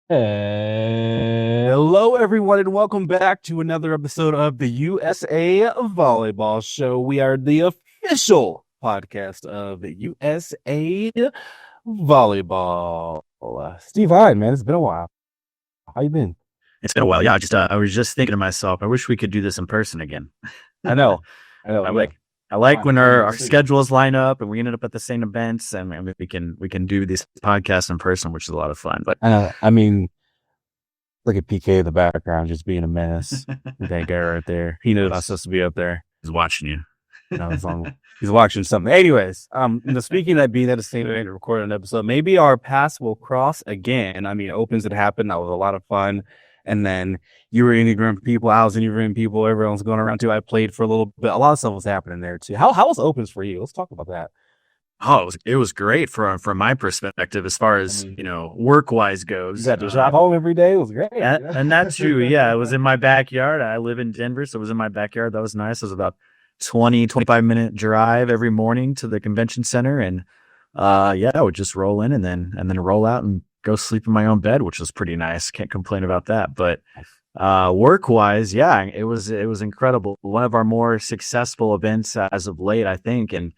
Hello, everyone, and welcome back to another episode of the USA Volleyball Show. We are the official podcast of USA Volleyball. Steve, hi, man. It's been a while. How you been? It's been a while. Yeah, I was just thinking to myself, I wish we could do this in person again. I know. I Yeah. like when our schedules line up and we ended up at the same events and we can do these podcasts in person, which is a lot of fun. But I mean, look at PK in the background, just being a menace. That guy right there. He knows I'm supposed to be up there. he's watching you. He's watching something. Anyways, speaking of being at the same event, recording an episode, maybe our paths will cross again. I mean, opens had happened. That was a lot of fun. And then you were interviewing people. I was interviewing people. Everyone's going around too. I played for a little bit. A lot of stuff was happening there too. How was opens for you? Let's talk about that. Oh, it was great from my perspective as far as work wise goes. You had to drive home every day. It was great. And that's true. Yeah, it was in my backyard. I live in Denver, so it was in my backyard. That was nice. It was about 25-minute drive every morning to the convention center, and I would just roll in and then roll out and go sleep in my own bed, which was pretty nice. Can't complain about that. But work wise, yeah, it was incredible. One of our more successful events as of late, I think, and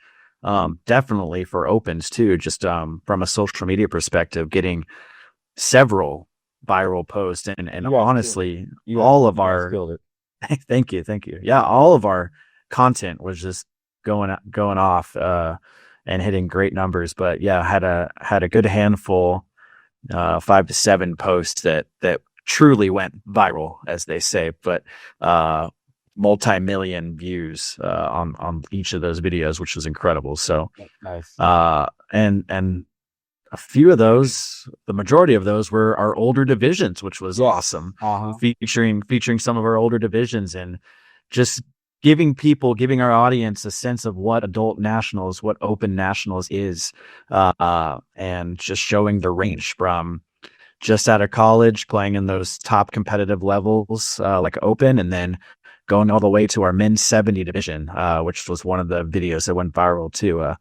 definitely for opens too, just from a social media perspective, getting several viral posts and honestly, all of our thank you. Yeah, all of our content was just going off and hitting great numbers. But yeah, had a good handful, 5 to 7 posts that truly went viral, as they say. But multi-million views on each of those videos, which was incredible. So nice. And a few of those, the majority of those were our older divisions, which was awesome. Featuring some of our older divisions and just giving our audience a sense of what adult nationals, what open nationals is, and just showing the range from just out of college, playing in those top competitive levels, like open, and then going all the way to our men's 70 division, which was one of the videos that went viral too,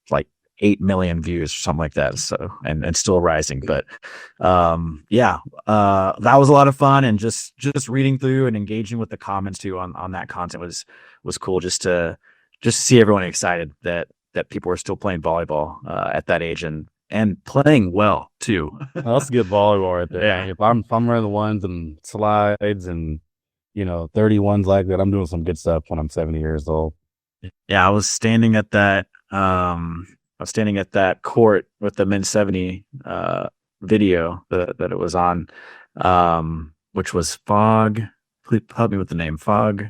like 8 million views or something like that. So, and still rising, but, that was a lot of fun. And just reading through and engaging with the comments too on that content was cool. Just to see everyone excited that people are still playing volleyball, at that age and playing well too. Well, that's good volleyball right there. Yeah. If I'm running the ones and slides and 31s like that, I'm doing some good stuff when I'm 70 years old. Yeah, I was standing at that court with the men's 70 video that it was on, which was Fog. Please help me with the name. Fog,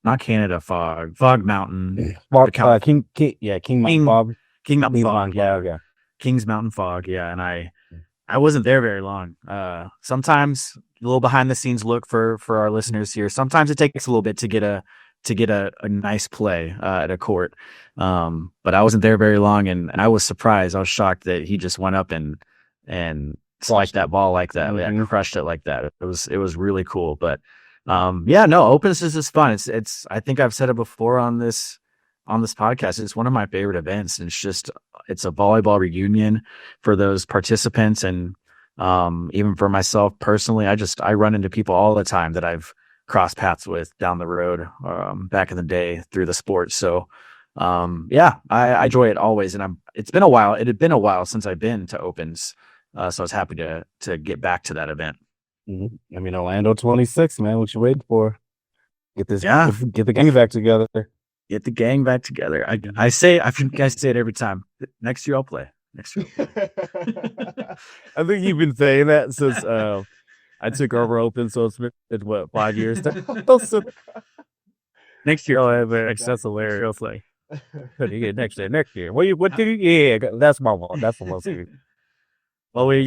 not Canada Fog. Fog Mountain. King Mountain Fog. King Mountain Fog. Yeah. Kings Mountain Fog. Yeah, and I wasn't there very long. Sometimes a little behind the scenes look for our listeners here. Sometimes it takes a little bit to get a nice play at a court. But I wasn't there very long, and I was surprised. I was shocked that he just went up and spiked that ball like that. Mm-hmm. Yeah, crushed it like that. It was really cool. But opens is just fun. It's I think I've said it before on this podcast. It's one of my favorite events. And it's a volleyball reunion for those participants. And even for myself personally, I run into people all the time that I've crossed paths with down the road, back in the day through the sport. So, I enjoy it always. And it had been a while since I've been to opens. So I was happy to get back to that event. Mm-hmm. I mean, Orlando 26, man, what you waiting for? Get the gang back together. Get the gang back together. I say it every time. Next year I'll play. Next year. I think you've been saying that since I took over open, so it's been 5 years. Next year. Oh, that's hilarious. Like, next year. What did you? Yeah, that's my one. That's the most. Well, we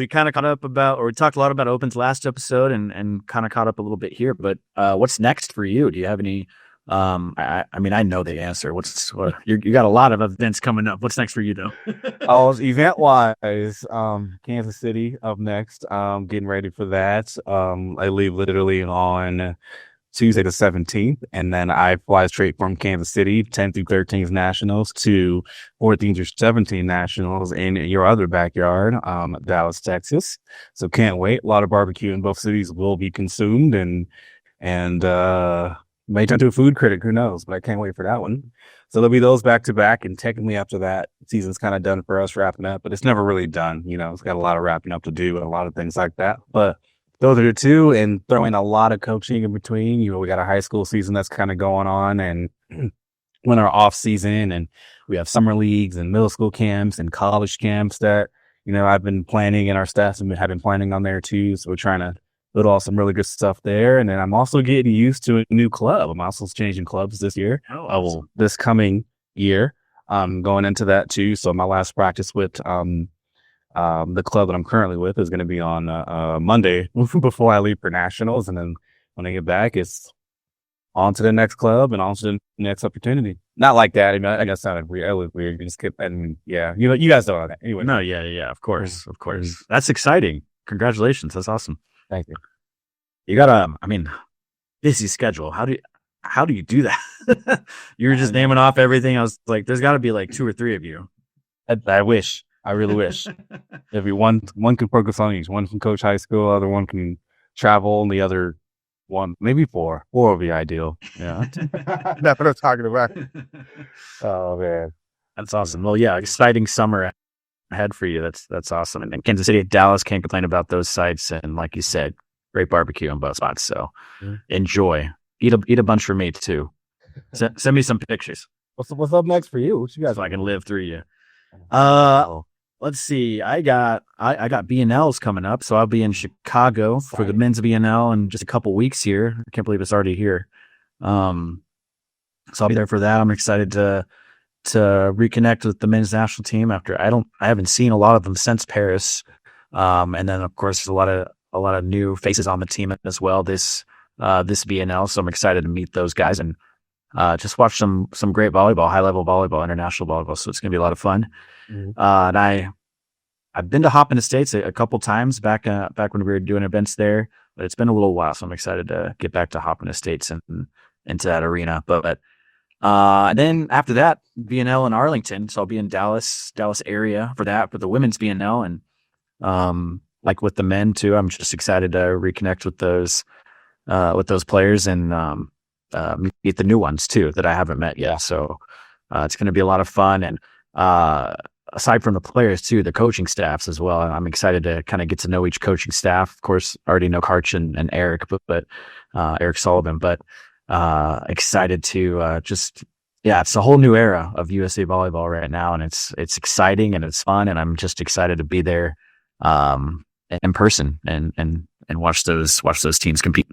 kind of caught up we talked a lot about opens last episode and kind of caught up a little bit here. But what's next for you? Do you have any? I mean, I know the answer. You got a lot of events coming up. What's next for you, though? Event wise, Kansas City up next. Getting ready for that. I leave literally on Tuesday the 17th. And then I fly straight from Kansas City, 10th through 13th nationals, to 14th through 17th nationals in your other backyard, Dallas, Texas. So can't wait. A lot of barbecue in both cities will be consumed, and may turn to a food critic, who knows, but I can't wait for that one. So there'll be those back to back, and technically after that, season's kind of done for us, wrapping up, but it's never really done. It's got a lot of wrapping up to do and a lot of things like that. But those are the two, and throwing a lot of coaching in between. We got a high school season that's kind of going on, and when our off season, and we have summer leagues and middle school camps and college camps that, I've been planning, and our staff have been planning on there too. So we're trying to build all some really good stuff there. And then I'm also getting used to a new club. I'm also changing clubs this year. This coming year, going into that too. So my last practice with the club that I'm currently with is going to be on Monday before I leave for nationals. And then when I get back, it's on to the next club and on to the next opportunity. Not like that. I mean, I guess it sounded weird. It was weird. You just skip, and yeah, you guys don't know that anyway. No, yeah, of course. That's exciting. Congratulations. That's awesome. Thank you. You got busy schedule. How do you do that? You were just naming off everything. I was like, there's got to be like 2 or 3 of you. I wish. I really wish. Every one can focus on each. One can coach high school, other one can travel, and the other one, maybe 4. 4 would be ideal. Yeah. That's what I'm talking about. Oh man. That's awesome. Well, yeah, exciting summer ahead for you. That's awesome. And Kansas City, Dallas, can't complain about those sites. And like you said, great barbecue on both spots. So enjoy. Eat a bunch for me too. Send me some pictures. What's up next for you? What you guys? So I can live through you. Let's see. I got BNLs coming up, so I'll be in Chicago for the men's BNL in just a couple weeks here. I can't believe it's already here. So I'll be there for that. I'm excited to reconnect with the men's national team after I haven't seen a lot of them since Paris. And then of course there's a lot of new faces on the team as well this BNL. So I'm excited to meet those guys and just watch some great volleyball, high level volleyball, international volleyball. So it's gonna be a lot of fun. And I've been to Hop in the States a couple times back when we were doing events there, but it's been a little while. So I'm excited to get back to Hop in the States and into that arena. But then after that, BNL in Arlington. So I'll be in Dallas area for the women's BNL. And like with the men too, I'm just excited to reconnect with those players and meet the new ones too that I haven't met yet. So it's going to be a lot of fun. And aside from the players too, the coaching staffs as well. I'm excited to kind of get to know each coaching staff. Of course, I already know Karch and Eric, but Eric Sullivan, but excited to it's a whole new era of USA volleyball right now, and it's exciting and it's fun, and I'm just excited to be there in person and watch those teams compete.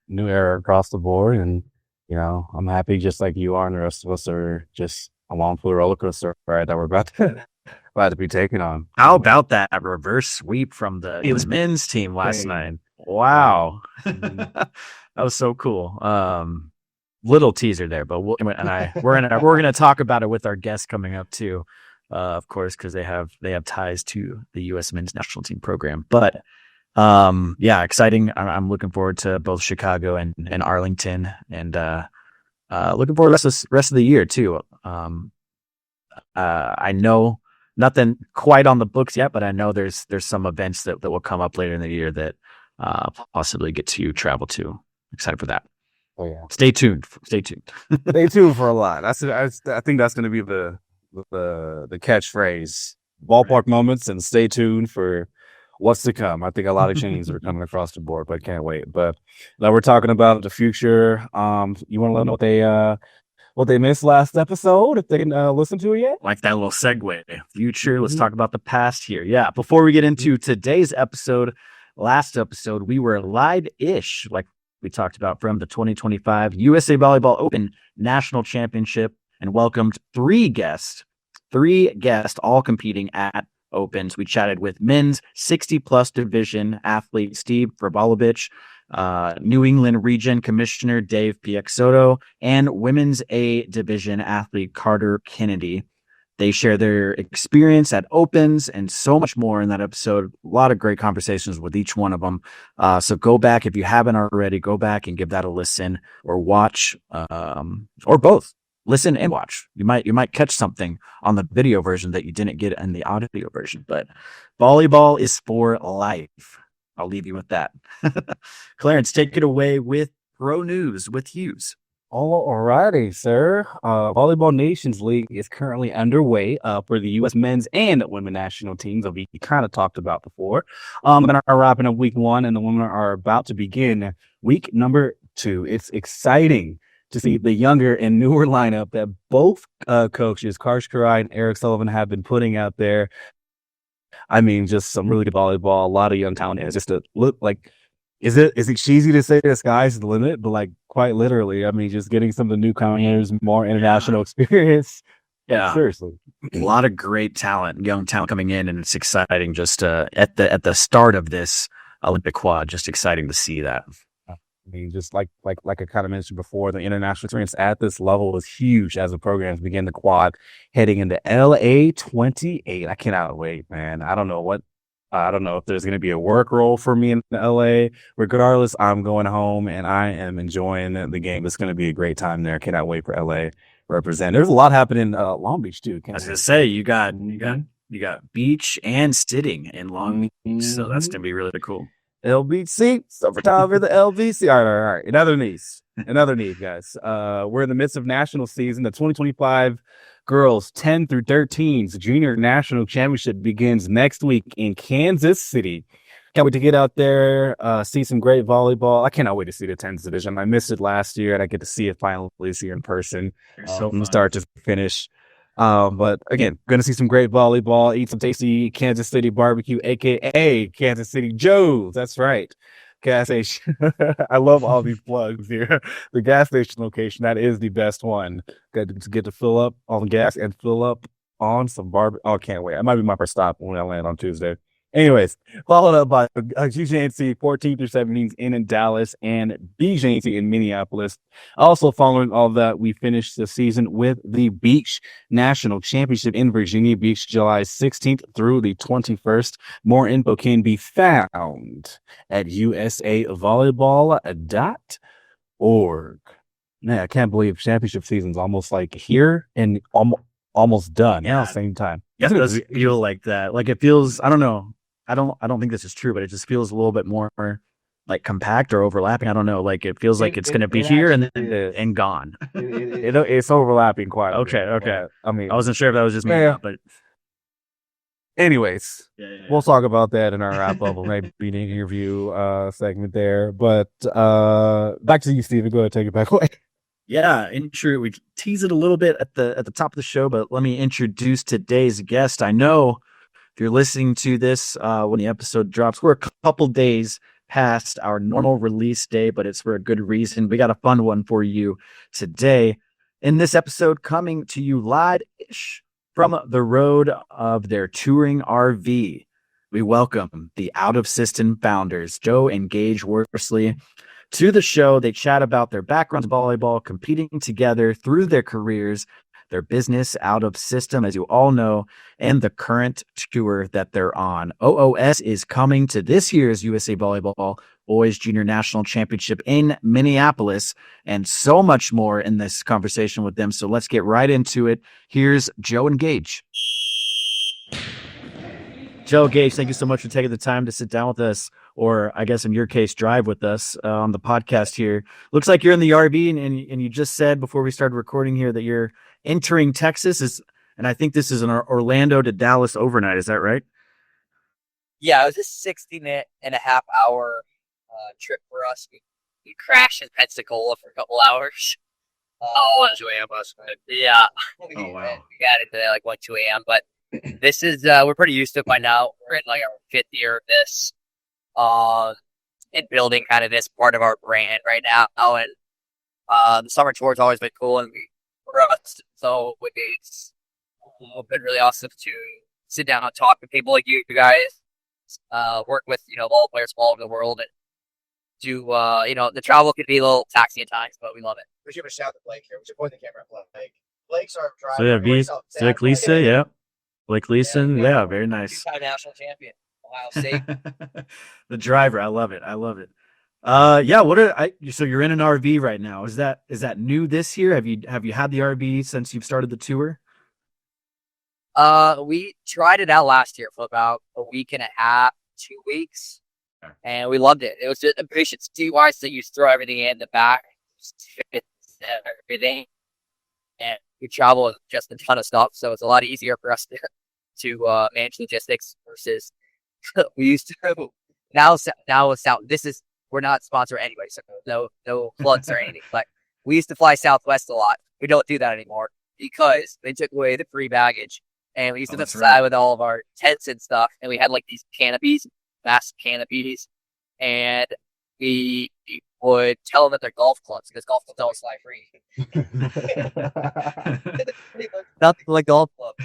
New era across the board, and I'm happy just like you are, and the rest of us are just along for the roller coaster ride that we're about to be taking on. How about that reverse sweep from the men's team last night? Wow. That was so cool. Little teaser there, but we're gonna talk about it with our guests coming up too, of course, because they have ties to the U.S. men's national team program. But exciting. I'm looking forward to both Chicago and Arlington, and looking forward to the rest of the year too. I know nothing quite on the books yet, but I know there's some events that will come up later in the year that possibly get to travel to. Excited for that. Oh yeah. Stay tuned. Stay tuned for a lot. I think that's going to be the catchphrase. Ballpark moments and stay tuned for what's to come. I think a lot of changes are coming across the board, but I can't wait. But now we're talking about the future. You want to let them know what they missed last episode, if they can listen to it yet? Like that little segue. Future. Let's talk about the past here. Yeah. Before we get into today's episode, last episode, we were live-ish, like we talked about, from the 2025 USA Volleyball Open National Championship, and welcomed 3 guests, all competing at Opens. We chatted with men's 60-plus division athlete Steve Vrabolovich, New England Region Commissioner Dave Piexoto, and women's A division athlete Carter Kennedy. They share their experience at Opens and so much more in that episode. A lot of great conversations with each one of them. So go back, if you haven't already, go back and give that a listen or watch, or both. Listen and watch. You might catch something on the video version that you didn't get in the audio version. But volleyball is for life. I'll leave you with that. Clarence, take it away with Pro News with Hughes. All righty, sir. Volleyball Nations League is currently underway for the U.S. men's and women national teams that we kind of talked about before. Men are wrapping up week 1, and the women are about to begin week number 2. It's exciting to see the younger and newer lineup that both coaches, Karsh Karai and Eric Sullivan, have been putting out there. I mean, just some really good volleyball, a lot of young talent. It's just to look like, is it cheesy to say the sky's the limit? But like quite literally, I mean, just getting some of the newcomers more international experience. Yeah, like, seriously, a lot of great talent, young talent coming in, and it's exciting. Just at the start of this Olympic quad, just exciting to see that. I mean, just like I kind of mentioned before, the international experience at this level is huge as the programs begin the quad heading into LA 28. I cannot wait, man. I don't know if there's going to be a work role for me in LA. Regardless, I'm going home and I am enjoying the game. It's going to be a great time there. Cannot wait for LA represent. There's a lot happening in Long Beach too. I was going to say, you got beach and sitting in Long Beach, so that's going to be really cool. LBC, summertime for the LBC. All right. Another news, guys. We're in the midst of national season. The 2025 girls 10 through 13s junior national championship begins next week in Kansas City. Can't wait to get out there, see some great volleyball. I cannot wait to see the 10s division. I missed it last year, and I get to see it finally this year in person. From start to finish. But again, going to see some great volleyball, eat some tasty Kansas City barbecue, aka Kansas City Joe's. That's right. Gas station. I love all these plugs here. The gas station location, that is the best one. Get to fill up on gas and fill up on some barbecue. Oh, can't wait. That might be my first stop when I land on Tuesday. Anyways, followed up by BJNC 14 through 17s in Dallas and BJNC in Minneapolis. Also following all that, we finished the season with the Beach National Championship in Virginia Beach, July 16th through the 21st. More info can be found at usavolleyball.org. Man, I can't believe championship season's almost like here and almost done at the same time. Yeah, it does feel like that. Like it feels, I don't know. I don't think this is true, but it just feels a little bit more like compact or overlapping. I don't know. Like it feels like it's going to be here and gone. It's overlapping quite a bit. Okay. I mean, I wasn't sure if that was just me, but anyways, we'll talk about that in our wrap up, maybe an interview segment there. But back to you, Steven. Go ahead, take it back away. Yeah, we tease it a little bit at the top of the show, but let me introduce today's guest. I know if you're listening to this when the episode drops, we're a couple days past our normal release day, but it's for a good reason. We got a fun one for you today. In this episode, coming to you live-ish from the road of their touring RV, we welcome the Out of System founders, Joe and Gage Worsley, to the show. They chat about their backgrounds in volleyball, competing together through their careers, their business Out of System, as you all know, and the current tour that they're on. OOS is coming to this year's USA Volleyball Boys Junior National Championship in Minneapolis, and so much more in this conversation with them. So let's get right into it. Here's Joe and Gage. Joe, Gage, thank you so much for taking the time to sit down with us, or I guess in your case, drive with us on the podcast here. Looks like you're in the RV, and you just said before we started recording here that you're entering Texas, and I think this is an Orlando to Dallas overnight. Is that right? Yeah, it was a 16-and-a-half-hour trip for us. We crashed in Pensacola for a couple hours. $2 a.m. Yeah. Oh, wow. We got into like 1, 2 a.m., but this is, we're pretty used to it by now. We're in like our 5th year of this, and building kind of this part of our brand right now. And the summer tour has always been cool, and for us, so it's been really awesome to sit down and talk with people like you guys, work with, ball players all over the world, and do, the travel can be a little taxing at times, but we love it. We should have a shout to Blake here. We should point the camera at Blake. Blake's our driver. So yeah, Vic Lisa, yeah. Blake Leeson, yeah, very nice. Two-time national champion, Ohio State. The driver, I love it. Yeah, so you're in an RV right now. Is that new this year? Have you had the RV since you've started the tour? We tried it out last year for about a week and a half, 2 weeks, and we loved it. It was just efficiency-wise, so you throw everything in the back, everything, and we travel with just a ton of stuff, so it's a lot easier for us to manage logistics versus we used to. Now with South. We're not sponsored anyway, so no plugs or anything. But we used to fly Southwest a lot. We don't do that anymore because they took away the free baggage, and we used to fly with all of our tents and stuff. And we had like these canopies, massive canopies, and we would tell them that they're golf clubs because golf clubs don't fly free. Nothing like golf club.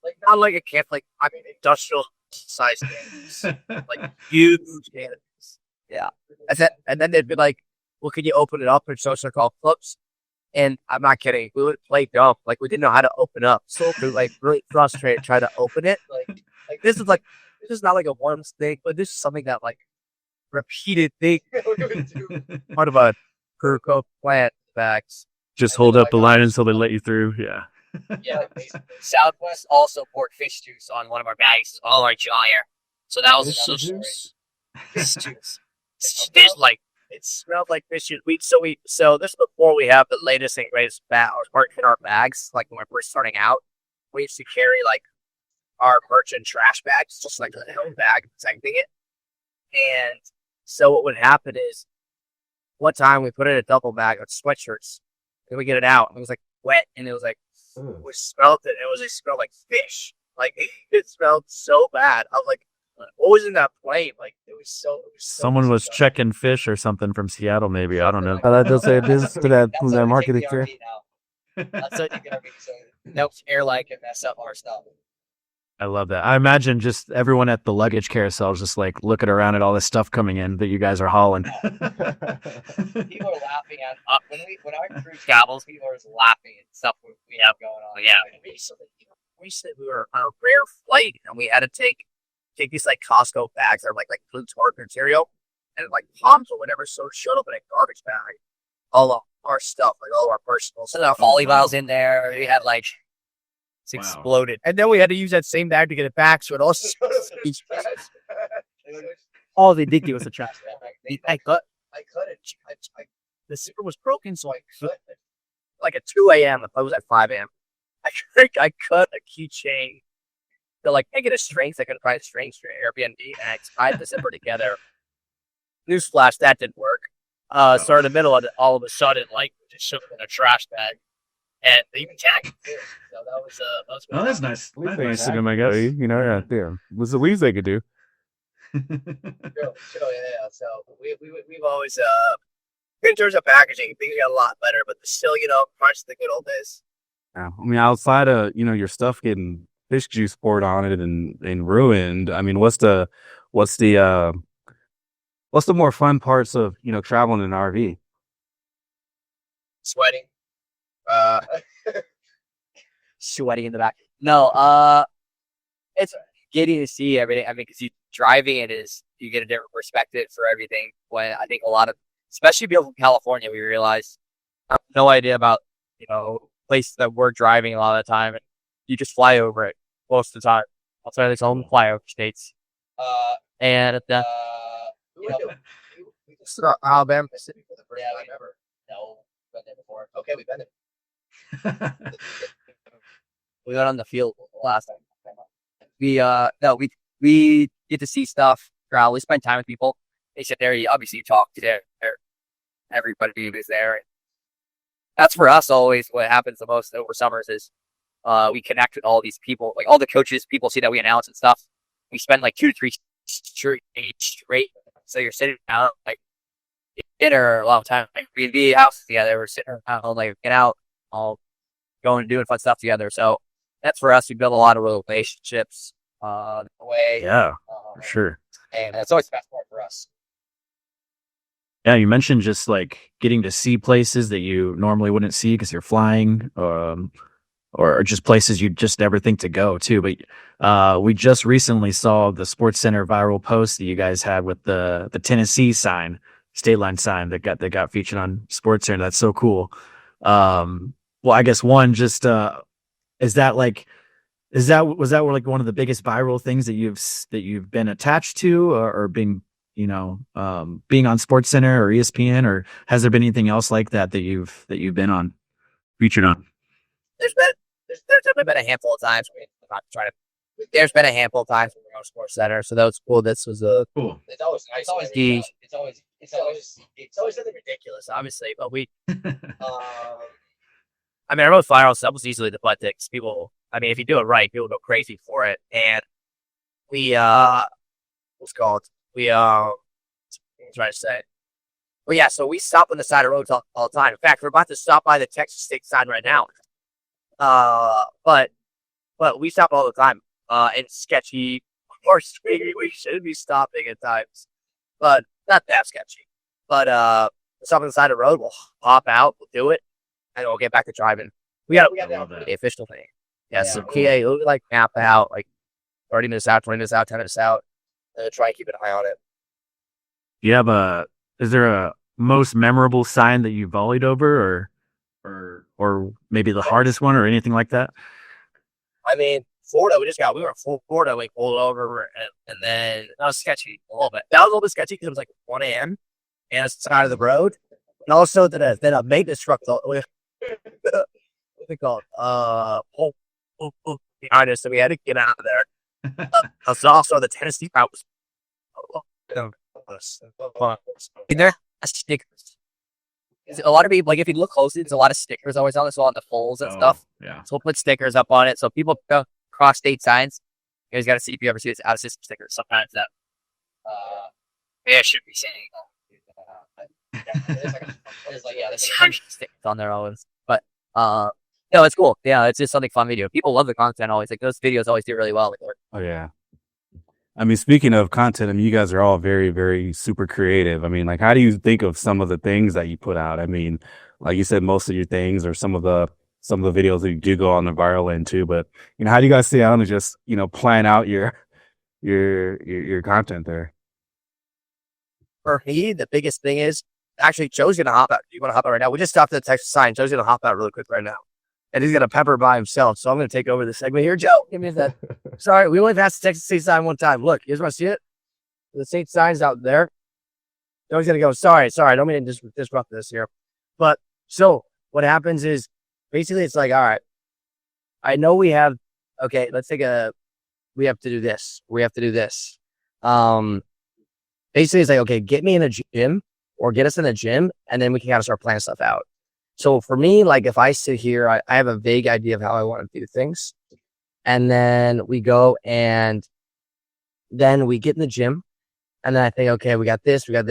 like not like a camp, like I mean industrial size canopies, like huge canopies. Yeah, and then they'd be like, "Well, can you open it up and show us our golf clubs?" And I'm not kidding. We would play dumb, like we didn't know how to open up. So we like really frustrated trying to open it. Like this is not like a one thing, but this is something that like repeated thing. Part of a Kirko plant bags. Just hold up the line until they let you through. Yeah. Yeah. Southwest also poured fish juice on one of our bags, all our gyre. So that was another story. Fish juice. It smelled like fish juice. So this is before we have the latest and greatest part in our bags. Like when we're first starting out, we used to carry like our merchant trash bags, just like a home bag, protecting it. And so what would happen is, one time we put in a duffel bag of sweatshirts, and we get it out, and it was like wet, and it was like we smelled it. It smelled like fish. Like it smelled so bad. I was like, what was in that plane? Like it was so. Someone was checking fish or something from Seattle, maybe. I don't know. They'll say it is to that marketing fair. That's what you can be saying. Nope, airline can mess up our stuff. I love that. I imagine just everyone at the luggage carousel is just like looking around at all this stuff coming in that you guys are hauling. People are laughing at when our crew travels. People are just laughing at stuff we have going on. Yeah, recently we were on a rare flight and we had to take these like Costco bags that are like food store material and like palms or whatever. So it showed up in a garbage bag, all of our stuff, like all of our personal stuff. So our volleyballs in there. We had like. It's exploded. And then we had to use that same bag to get it back, so it also all they did give us a trash bag. I cut it. The zipper was broken, so I cut it. Like at 2 a.m. I was at 5 a.m. I cut a keychain to like make it a strength. I couldn't find a strength for Airbnb, and I tied the zipper together. Newsflash, that didn't work. So in the middle of it, all of a sudden, like just shoved it in a trash bag. And they even tagged it too. So that was that's nice. Nice of them, I guess. You know, right there. What's the least they could do? Yeah. So we've always in terms of packaging, things got a lot better, but still, parts of the good old days. Yeah. I mean, outside of your stuff getting fish juice poured on it and ruined. I mean, what's the more fun parts of traveling in an RV? Sweating. Sweating in the back. No, it's getting to see everything. I mean, because driving it you get a different perspective for everything. When I think a lot of, especially people from California, we realize I have no idea about places that we're driving a lot of the time, and you just fly over it most of the time. Outside its own flyover states, and at the Alabama, Mississippi for the first time ever. No, been there before. Okay, we've been there. We went on the field last time. We get to see stuff. We spend time with people. They sit there. You talk to everybody who's there. That's for us always what happens the most over summers is we connect with all these people, like all the coaches. People see that we announce and stuff. We spend like 2 to 3 straight. So you're sitting down like dinner a long time. Like we'd be house together. We're sitting around like get out. All going and doing fun stuff together. So that's for us. We build a lot of relationships the way. Yeah, for sure. And that's always the best part for us. Yeah, you mentioned just like getting to see places that you normally wouldn't see because you're flying, or just places you just never think to go too. But we just recently saw the Sports Center viral post that you guys had with the Tennessee sign, state line sign that got featured on Sports Center. That's so cool. Well, I guess one just was that like one of the biggest viral things that you've been attached to, or being being on Sports Center or ESPN, or has there been anything else like that you've been on, featured on? There's definitely been a handful of times. I'm not trying to. There's been a handful of times when we're on Sports Center, so that was cool. This was cool. It's always nice. It's always something ridiculous, obviously, but we. I mean, our most viral stuff was easily the butt dicks. People, I mean, if you do it right, people go crazy for it. And we, what's it called? We, what was I trying to say? Well, yeah, so we stop on the side of roads all the time. In fact, we're about to stop by the Texas State sign right now. But we stop all the time. And sketchy or swinging, we should be stopping at times. But not that sketchy. But, stop on the side of the road, we'll hop out, we'll do it. And we'll get back to driving. We got the official thing. Yeah, so we like map out like 30 minutes out, 20 minutes out, 10 minutes out, and try and keep an eye on it. You have is there a most memorable sign that you volleyed over, or maybe the hardest one, or anything like that? I mean, Florida, we were in Florida, we pulled over, and then that was sketchy a little bit. That was a little bit sketchy because it was like 1 a.m. and it's the side of the road. And also then a maintenance truck, what's it called? Behind us, so we had to get out of there. Also, the Tennessee route was there. Stickers. A lot of people, like if you look closely, there's a lot of stickers always on this, all on the poles and stuff. Yeah. So we'll put stickers up on it, so people go cross state signs. You guys got to see if you ever see this out of system stickers. Sometimes that should be saying. There's stickers on there always, but no, it's cool. Yeah, it's just something fun video. People love the content always. Like those videos always do really well. Oh yeah. I mean, speaking of content, I mean, you guys are all very, very super creative. I mean, like, how do you think of some of the things that you put out? I mean, like you said, most of your things or some of the videos that you do go on the viral end too. But how do you guys sit down and just plan out your content there? For me, the biggest thing is actually Joe's gonna hop out. You want to hop out right now? We just stopped at the Texas sign. Joe's gonna hop out really quick right now, and he's gonna pepper by himself. So I'm gonna take over the segment here. Joe, give me that. Sorry, we only passed the Texas State sign one time. Look, you guys want to see it? The state sign's out there. Joe's gonna go. Sorry. I don't mean to disrupt this here, but so what happens is basically it's like, all right, I know we have. Okay, let's take we have to do this. We have to do this. Basically, it's like, okay, get me in a gym or get us in a gym, and then we can kind of start planning stuff out. So for me, like if I sit here, I have a vague idea of how I want to do things. And then we go and then we get in the gym. And then I think, okay, we got this. And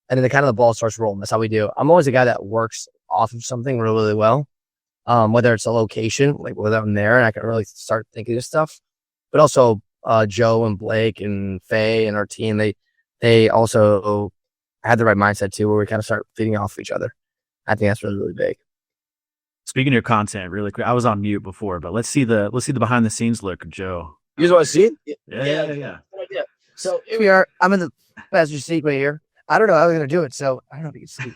then the ball starts rolling. That's how we do. I'm always a guy that works off of something really, really well. Whether it's a location, like whether I'm there and I can really start thinking of stuff. But also Joe and Blake and Faye and our team, they also had the right mindset too, where we kind of start feeding off each other. I think that's really, really big. Speaking of your content, really quick, I was on mute before, but let's see the behind the scenes look, Joe. You guys want to see it? Yeah. So here we are. I'm in the passenger seat right here. I don't know how we're gonna do it, so I don't know if you can see.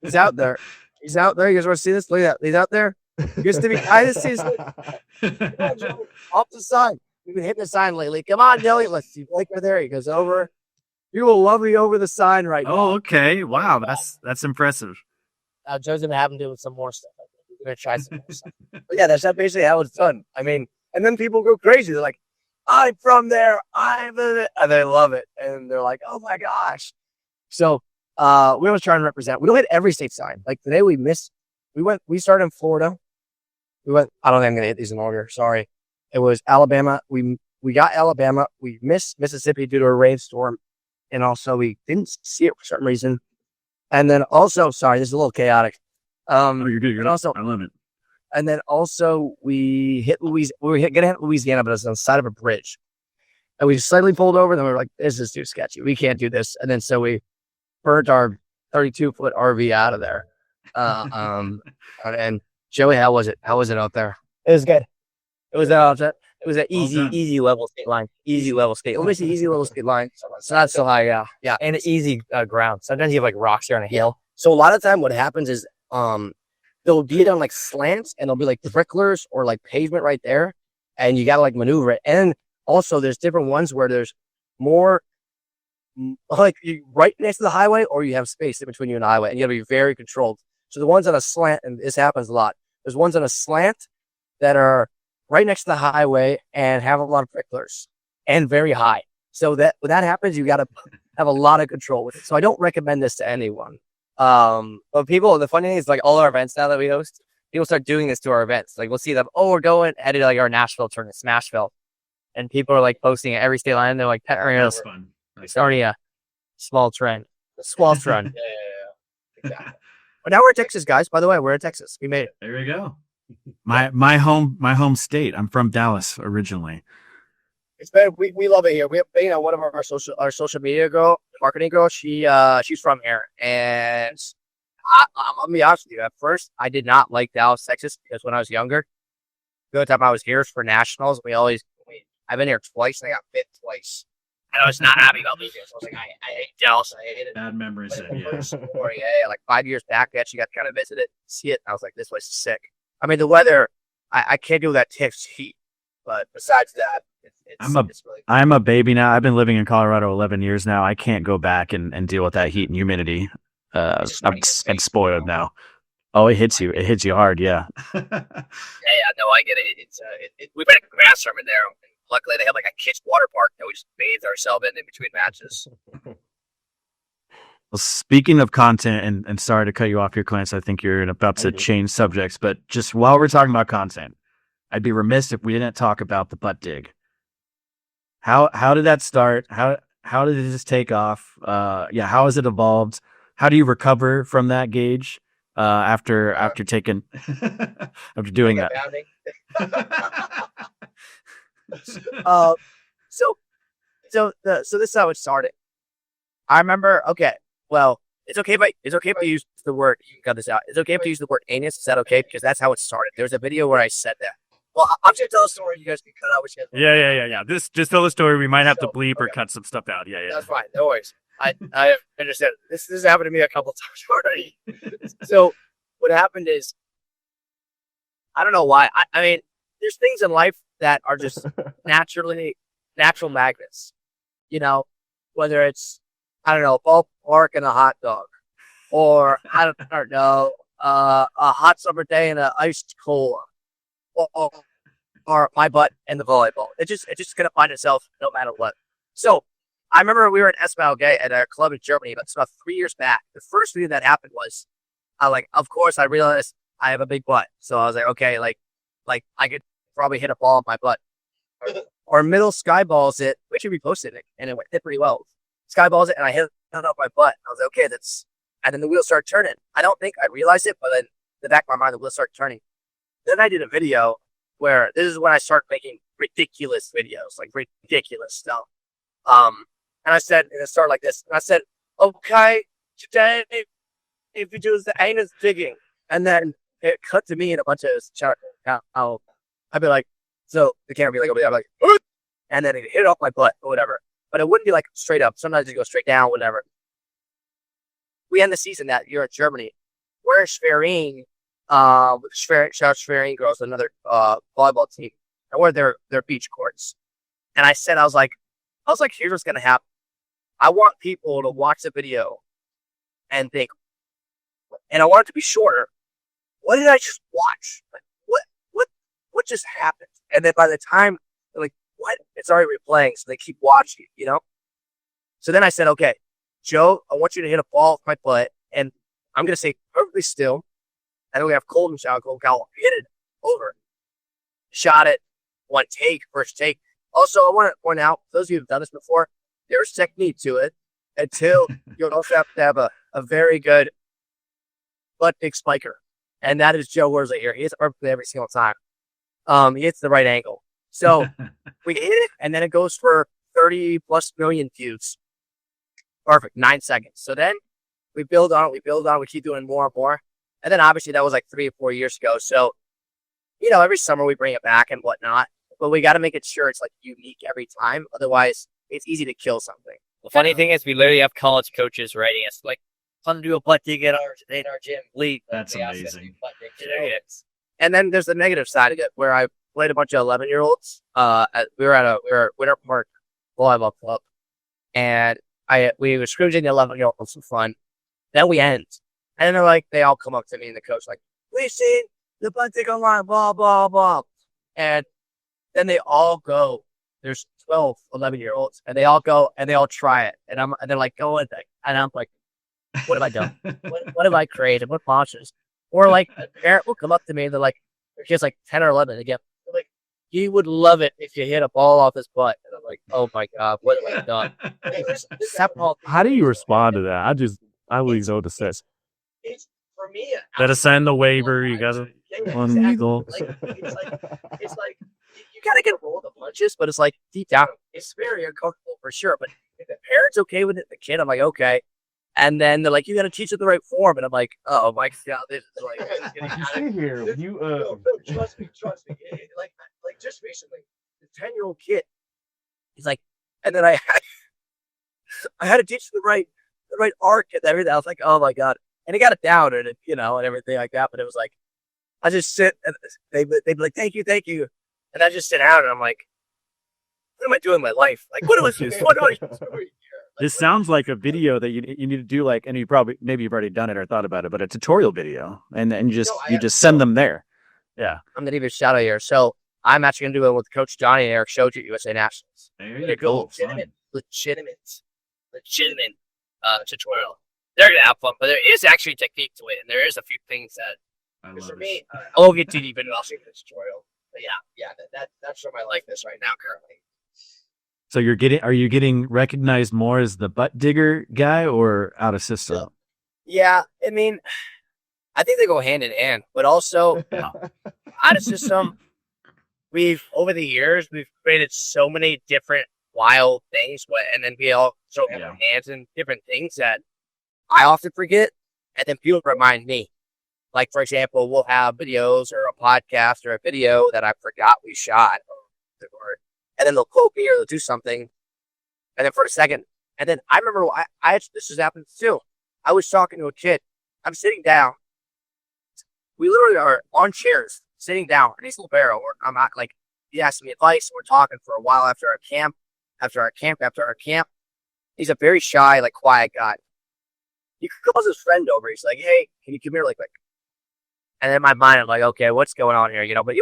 He's out there. You guys want to see this? Look at that. He's out there. You guys to be behind the scenes. Off the sign. We've been hitting the sign lately. Come on, Dilly. Let's see. Blake right there. He goes over. You will love me over the sign right now. Oh, okay. Wow, that's impressive. Joe's gonna have him doing some more stuff. We're gonna try some more stuff. But yeah, that's basically how it's done. I mean, and then people go crazy. They're like, "I'm from there. I'm in it," and they love it. And they're like, "Oh my gosh!" So we always try and represent. We don't hit every state sign. Like today, we started in Florida. I don't think I'm gonna hit these in order. Sorry. It was Alabama. We got Alabama. We missed Mississippi due to a rainstorm, and also we didn't see it for some reason. And then also, sorry, this is a little chaotic. You're good. I love it. And then also we hit Louisiana. We were gonna hit Louisiana, but it was on the side of a bridge. And we slightly pulled over. And then we were like, "This is too sketchy. We can't do this." And then so we burnt our 32-foot RV out of there. And Joey, how was it? How was it out there? It was good. It was an easy level state line. Easy level state. Let me see, easy level state line. It's not so high, yeah, and an easy ground. Sometimes you have like rocks here on a hill. So a lot of time, what happens is they'll be on like slants, and there'll be like pricklers or like pavement right there, and you gotta like maneuver it. And also, there's different ones where there's more like you right next to the highway, or you have space in between you and the highway, and you gotta be very controlled. So the ones on a slant, and this happens a lot. There's ones on a slant that are right next to the highway and have a lot of pricklers and very high. So that when that happens, you got to have a lot of control with it. So I don't recommend this to anyone. But people, the funny thing is, like all our events now that we host, people start doing this to our events. Like we'll see them, oh, we're going at like our Nashville tournament, Smashville, and people are like posting at every state line. And they're like, That's fun. It's already a small trend. A small trend. Exactly. But now we're in Texas, guys. By the way, we're in Texas. We made it. There we go. My home state. I'm from Dallas originally. It's been we love it here. We have one of our social media marketing girl. She's from here, and I'll be honest with you. At first, I did not like Dallas, Texas, because when I was younger, the time I was here for nationals, I've been here twice, and I got bit twice. And I was not happy about being here. So I was like, I hate Dallas. I hate it. Bad memories. Like 5 years back, I actually got to kind of visit it, see it. And I was like, this place is sick. I mean, the weather, I can't do that Texas heat. But besides that, it's really cool. I'm a baby now. I've been living in Colorado 11 years now. I can't go back and deal with that heat and humidity. I'm spoiled now. Oh, it hits you. It hits you hard. Yeah. No, I get it. We put a grass farm in there. Luckily, they have like a kids water park that we just bathe ourselves in between matches. Well, speaking of content, and sorry to cut you off here, Clarence, I think you're about to change subjects, but just while we're talking about content, I'd be remiss if we didn't talk about the butt dig. How did that start? How did this take off? How has it evolved? How do you recover from that, Gage? After doing that. So this is how it started. I remember. Okay, well, it's okay if I use the word. You can cut this out. It's okay if I use the word anus. Is that okay? Because that's how it started. There's a video where I said that. Well, I'm just gonna tell a story. You guys can cut out what you guys want. Yeah. Just tell the story. We might have to bleep or cut some stuff out. Yeah. That's fine. No worries. I understand. This has happened to me a couple times already. So what happened is, I don't know why. I mean, there's things in life that are just natural magnets. You know, whether it's, I don't know, ballpark and a hot dog, or I don't know, a hot summer day and an iced cola, or my butt and the volleyball. It's just gonna find itself no matter what. So I remember we were at SBL at a club in Germany, but it's about 3 years back. The first thing that happened was, of course, I realized I have a big butt. So I was like, okay, like I could probably hit a ball in my butt. Or middle skyballs it, which we posted it, and it hit pretty well. Skyballs it, and I hit it off my butt. I was like, okay, and then the wheels started turning. I don't think I realized it, but then in the back of my mind, the wheels started turning. Then I did a video where this is when I started making ridiculous videos, like ridiculous stuff. And I said, and it started like this. And I said, okay, today, if you do the anus digging, and then it cut to me in a bunch of chat. I'd be like, so the camera would be like, over there, I'm like, "Oot!" And then it hit off my butt or whatever. But it wouldn't be like straight up. Sometimes it go straight down, whatever. We end the season that year in Germany. We're in Schwerin, Schwerin girls, another volleyball team, and we're their beach courts. And I was like, here's what's gonna happen. I want people to watch the video and think, and I want it to be shorter. What did I just watch? Like, what just happened? And then by the time they're like, what? It's already replaying, so they keep watching, you know? So then I said, okay, Joe, I want you to hit a ball with my butt, and I'm going to stay perfectly still, and then we have Colton shout, I'll hit it over. Shot it, first take. Also, I want to point out, those of you who've done this before, there's technique to it, until you also have to have a very good butt dig spiker, and that is Joe Worsley here. He hits it perfectly every single time. He hits the right angle. So we hit it, and then it goes for 30+ million views. Perfect. 9 seconds. So then we build on it, we keep doing more and more. And then obviously that was like 3 or 4 years ago. So, every summer we bring it back and whatnot, but we got to make it sure it's like unique every time. Otherwise, it's easy to kill something. The funny thing is, we literally have college coaches writing us like, "Fun to do a butt dig in our gym, please." That's amazing. And then there's the negative side of it, where I played a bunch of 11-year-olds. We were at Winter Park Volleyball Club, and we were scrimmaging the 11-year-olds for fun. Then we end, and they're like, they all come up to me and the coach like, "We've seen the butt dig online, blah blah blah," and then they all go. There's 12, 11-year-olds, and they all go and they all try it, and they're like, "Go in," and I'm like, "What have I done? what have I created? What monsters?" Or like a parent will come up to me and they're like, their kid's like 10 or 11 again. They're like, "You would love it if you hit a ball off his butt." And I'm like, "Oh my God, what have I done?" How do you respond to that? I really know what to say. It's for me. Gotta sign the waiver. You gotta Exactly. It's like you gotta get rolled the punches, but it's like deep down, it's very uncomfortable for sure. But if the parent's okay with it, the kid, I'm like, okay. And then they're like, "You gotta teach it the right form," and I'm like, "Oh my God, this is like." Stay here. No, trust me. Like just recently, the 10-year-old kid, he's like, and then I had to teach the right arc and everything. I was like, "Oh my God," and he got it down and and everything like that. But it was like, I just sit and they'd be like, "Thank you," and I just sit down and I'm like, "What am I doing in my life? Like, what was this? What was this?" This sounds like a video that you need to do, and maybe you've already done it or thought about it, but a tutorial video, and you just send them there. Yeah, I'm gonna give you a shout out here. So I'm actually gonna do it with Coach Johnny and Eric Shoji at USA Nationals. there you go. Legitimate tutorial. They're gonna have fun, but there is actually technique to it, and there is a few things that I love for it. me, I won't get too deep into the tutorial. But yeah, that's where my life is right now currently. So are you getting recognized more as the butt digger guy or out of system? Yeah, I mean, I think they go hand in hand, but also out of system. Over the years, we've created so many different wild things, and then we all throw our hands in different things that I often forget, and then people remind me. Like, for example, we'll have videos or a podcast or a video that I forgot we shot, and then they'll quote me or they'll do something, and then for a second, and then I remember this has happened too. I was talking to a kid. I'm sitting down. We literally are on chairs, sitting down. And he's a libero. I'm not like, he asked me advice. We're talking for a while after our camp. He's a very shy, like quiet guy. He calls his friend over. He's like, "Hey, can you come here really quick?" And in my mind, I'm like, "Okay, what's going on here?" But he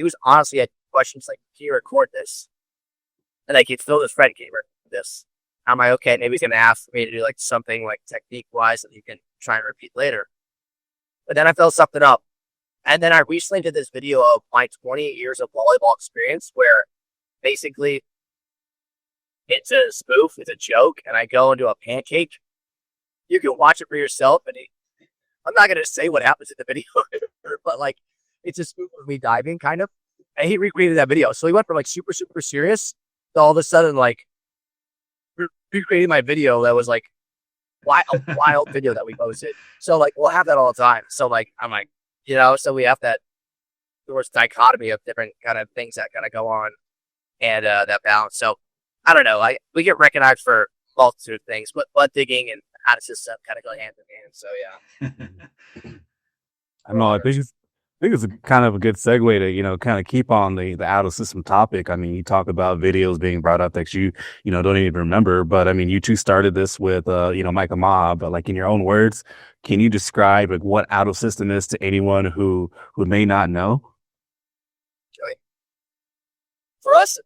was honestly had questions like, "Can you record this?" And like, he'd fill his friend, "Can you record this?" I'm like, "Okay, maybe he's gonna ask me to do like something like technique wise that he can try and repeat later." But then I filled something up. And then I recently did this video of my 28 years of volleyball experience where basically it's a spoof, it's a joke, and I go into a pancake. You can watch it for yourself, and I'm not going to say what happens in the video, but like, it's a spoof of me diving, kind of. And he recreated that video. So he went from like super, super serious to all of a sudden like recreating my video that was like a wild video that we posted. So like, we'll have that all the time. So like, I'm like, so we have that dichotomy of different kind of things that kind of go on and that balance. So I don't know. We get recognized for multitude of things, but butt digging and out of system kind of go hand in hand. So yeah. I don't know. I think it's a kind of a good segue to, kind of keep on the out of system topic. I mean, you talk about videos being brought up that you don't even remember, but I mean, you two started this with, Micah Maha, but like in your own words, can you describe like what out of system is to anyone who may not know? For us,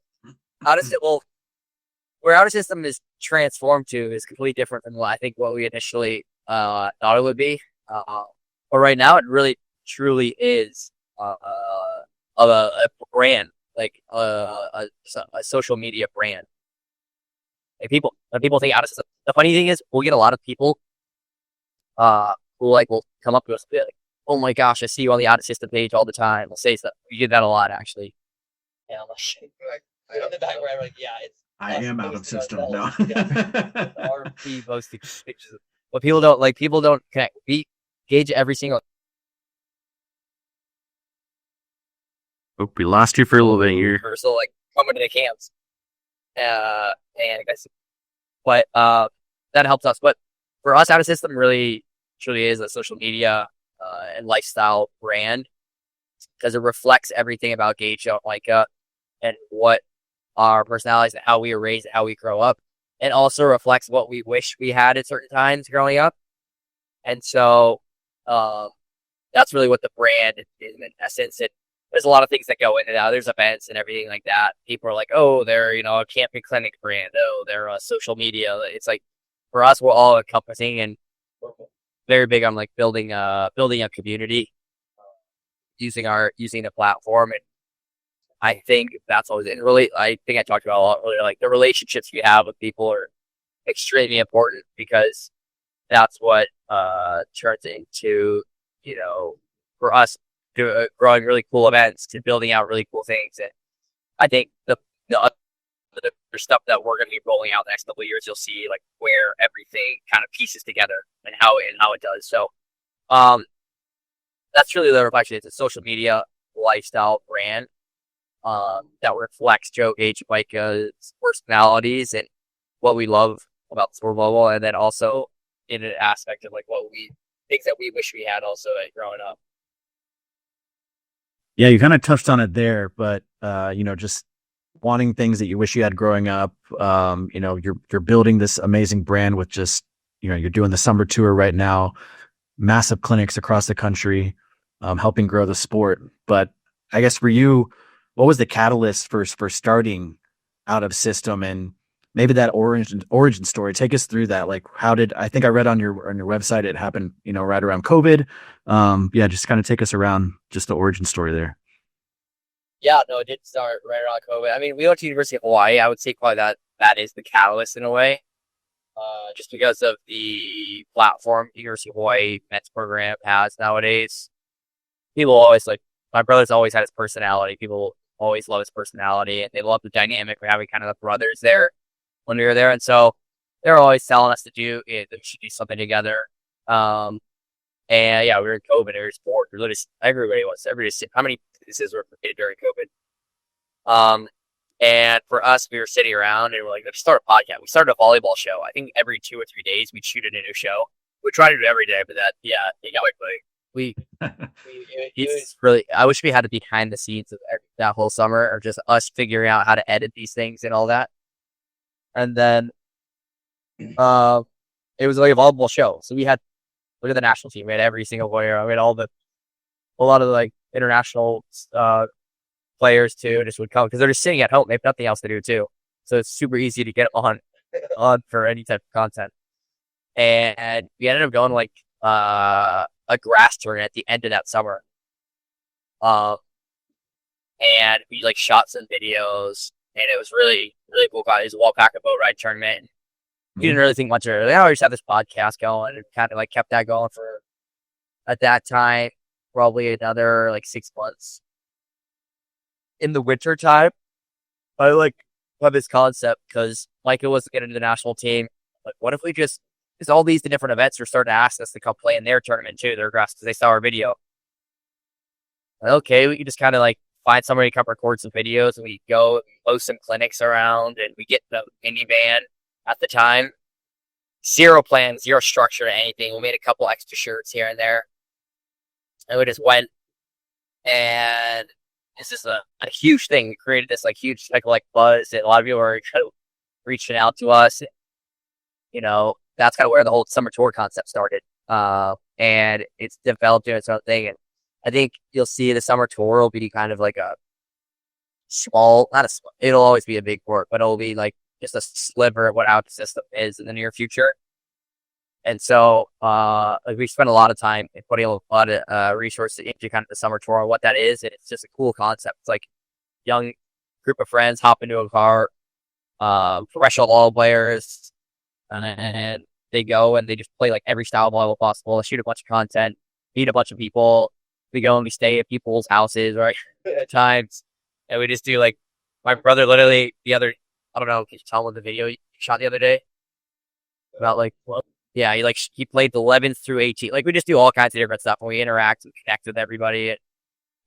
where out of system is transformed to is completely different than what we initially thought it would be. But right now, it really truly is a brand, like a social media brand. Like when people think out of system, the funny thing is we'll get a lot of people who will come up to us and be like, "Oh my gosh, I see you on the out of system page all the time." We'll say stuff. We get that a lot, actually. Yeah, I'm like, in the background, I'm like, yeah, it's. I am out of system now. RP posting pictures. But people don't connect. We gauge every single. Oh, we lost you for a little bit here. So like coming to the camps, and I guess, but that helps us. But for us, Out of System really truly is a social media and lifestyle brand because it reflects everything about Gage and Micah and what our personalities and how we were raised, how we grow up, and also reflects what we wish we had at certain times growing up. And so that's really what the brand is in essence. There's a lot of things that go into that. There's events and everything like that. People are like, oh, they're, a camping clinic brand. Oh, they're social media. It's like, for us, we're all encompassing and we're very big on like building a community using the platform. And I think that's always it. Really, I think I talked about a lot earlier, like the relationships you have with people are extremely important because that's what turns into, for us, growing really cool events to building out really cool things. And I think the other stuff that we're going to be rolling out the next couple of years, you'll see like where everything kind of pieces together and how it does. So that's really the reflection. It's a social media lifestyle brand that reflects Joe, Gage, Micah's personalities and what we love about sport volleyball, and then also in an aspect of like things that we wish we had also growing up. Yeah, you kind of touched on it there, but just wanting things that you wish you had growing up. You're building this amazing brand with just, you're doing the summer tour right now, massive clinics across the country, helping grow the sport. But I guess for you, what was the catalyst for starting Out of System and maybe that origin story? Take us through that. Like, I think I read on your website it happened, right around COVID. Just kind of take us around just the origin story there. Yeah, no, it did start right around COVID. I mean, we went to University of Hawaii. I would say probably that is the catalyst in a way, just because of the platform University of Hawaii men's program has nowadays. People always my brother's always had his personality. People always love his personality, and they love the dynamic of having kind of the brothers there when we were there. And so they're always telling us that we should do something together. And yeah, we were in COVID. It was bored. Everybody was. How many businesses were created during COVID? And for us, we were sitting around and we're like, let's start a podcast. We started a volleyball show. I think every 2 or 3 days we'd shoot a new show. We try to do it every day, but it got quickly. It was really, I wish we had a behind the scenes of that whole summer, or just us figuring out how to edit these things and all that. And then it was like a volleyball show. So we had, look at the national team. We had every single player. We had a lot of like international players too, just would come because they're just sitting at home. They have nothing else to do too. So it's super easy to get on for any type of content. And we ended up going like a grass tournament at the end of that summer. And we like shot some videos, and it was really, really cool. It was a Wallpacker boat ride tournament. We didn't really think much of it. We just had this podcast going, and kind of like kept that going for, at that time, probably another like 6 months. In the winter time, I like love this concept because Micah wasn't getting to the national team. Like, what if we just, because all these different events are starting to ask us to come play in their tournament too, their grass, because they saw our video. Okay, we can just kind of like find somebody to come record some videos, and we go post some clinics around, and we get the minivan at the time. Zero plan, zero structure to anything. We made a couple extra shirts here and there, and we just went, and it's just a huge thing. We created this like huge like buzz, and a lot of people were reaching out to us. That's kind of where the whole summer tour concept started. And it's developed into its own thing. And I think you'll see the summer tour will be kind of like a small, it'll always be a big port, but it'll be like just a sliver of what Out of System is in the near future. And so we spent a lot of time putting a lot of resources into kind of the summer tour and what that is. And it's just a cool concept. It's like young group of friends hop into a car, professional volleyball players, and they go and they just play like every style of volleyball possible, shoot a bunch of content, meet a bunch of people. We go and we stay at people's houses, right? At times. And we just do like, my brother literally I don't know, can you tell him the video you shot the other day? About like, Yeah, he played the 11th through 18th. Like, we just do all kinds of different stuff. And we interact and connect with everybody. And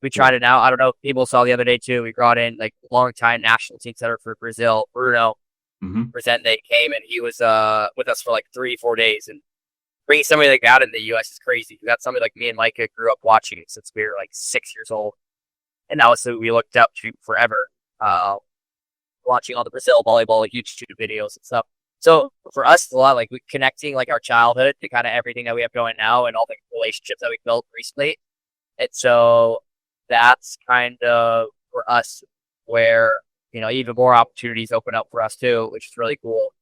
we tried it out. I don't know if people saw the other day, too. We brought in, like, longtime national team setter for Brazil, Bruno. Presente came, and he was with us for, like, 3-4 days. And bringing somebody like that in the U.S. is crazy. We got somebody like me and Micah grew up watching it since we were, like, 6 years old. And that was who we looked up to forever, watching all the Brazil volleyball, like, YouTube videos and stuff. So for us, it's a lot like connecting like our childhood to kind of everything that we have going now and all the relationships that we built recently. And so that's kind of for us where, even more opportunities open up for us too, which is really cool.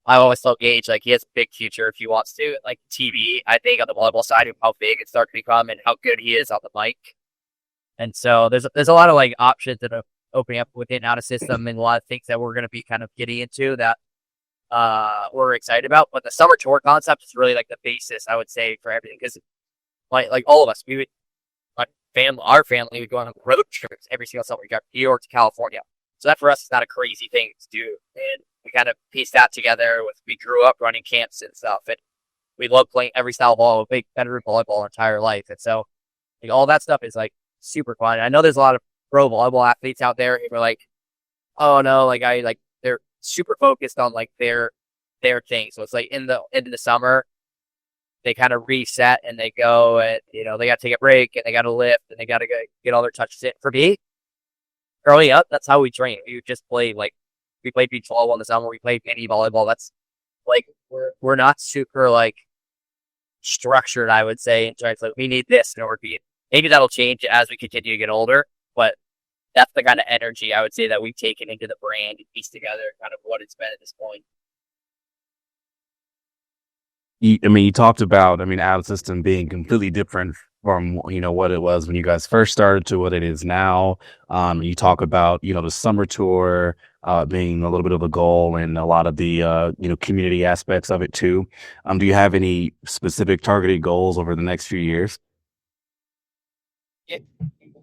I always tell Gage, like, he has a big future if he wants to, like TV, I think on the volleyball side of how big it's starting to become and how good he is on the mic. And so there's a lot of like options that are opening up within out of system and a lot of things that we're going to be kind of getting into that we're excited about. But the summer tour concept is really like the basis, I would say, for everything. Because like all of us, our family would go on road trips every single summer. We got New York to California. So that for us is not a crazy thing to do. And we kind of pieced that together we grew up running camps and stuff. And we love playing every style of ball, big bedroom volleyball our entire life. And so like, all that stuff is like super fun. I know there's a lot of pro volleyball athletes out there who are like, oh no, they're super focused on like their thing. So it's like in the summer, they kind of reset and they go and they got to take a break and they got to lift and they got to get all their touches in. For me, growing up, that's how we train. We just play we played beach volleyball in the summer. We played mini volleyball. That's like we're not super like structured, I would say, in terms of we need this in order to be. Maybe that'll change as we continue to get older, but that's the kind of energy I would say that we've taken into the brand and pieced together kind of what it's been at this point. You talked about, out of system being completely different from, what it was when you guys first started to what it is now. You talk about, the summer tour being a little bit of a goal and a lot of the, community aspects of it too. Do you have any specific targeted goals over the next few years?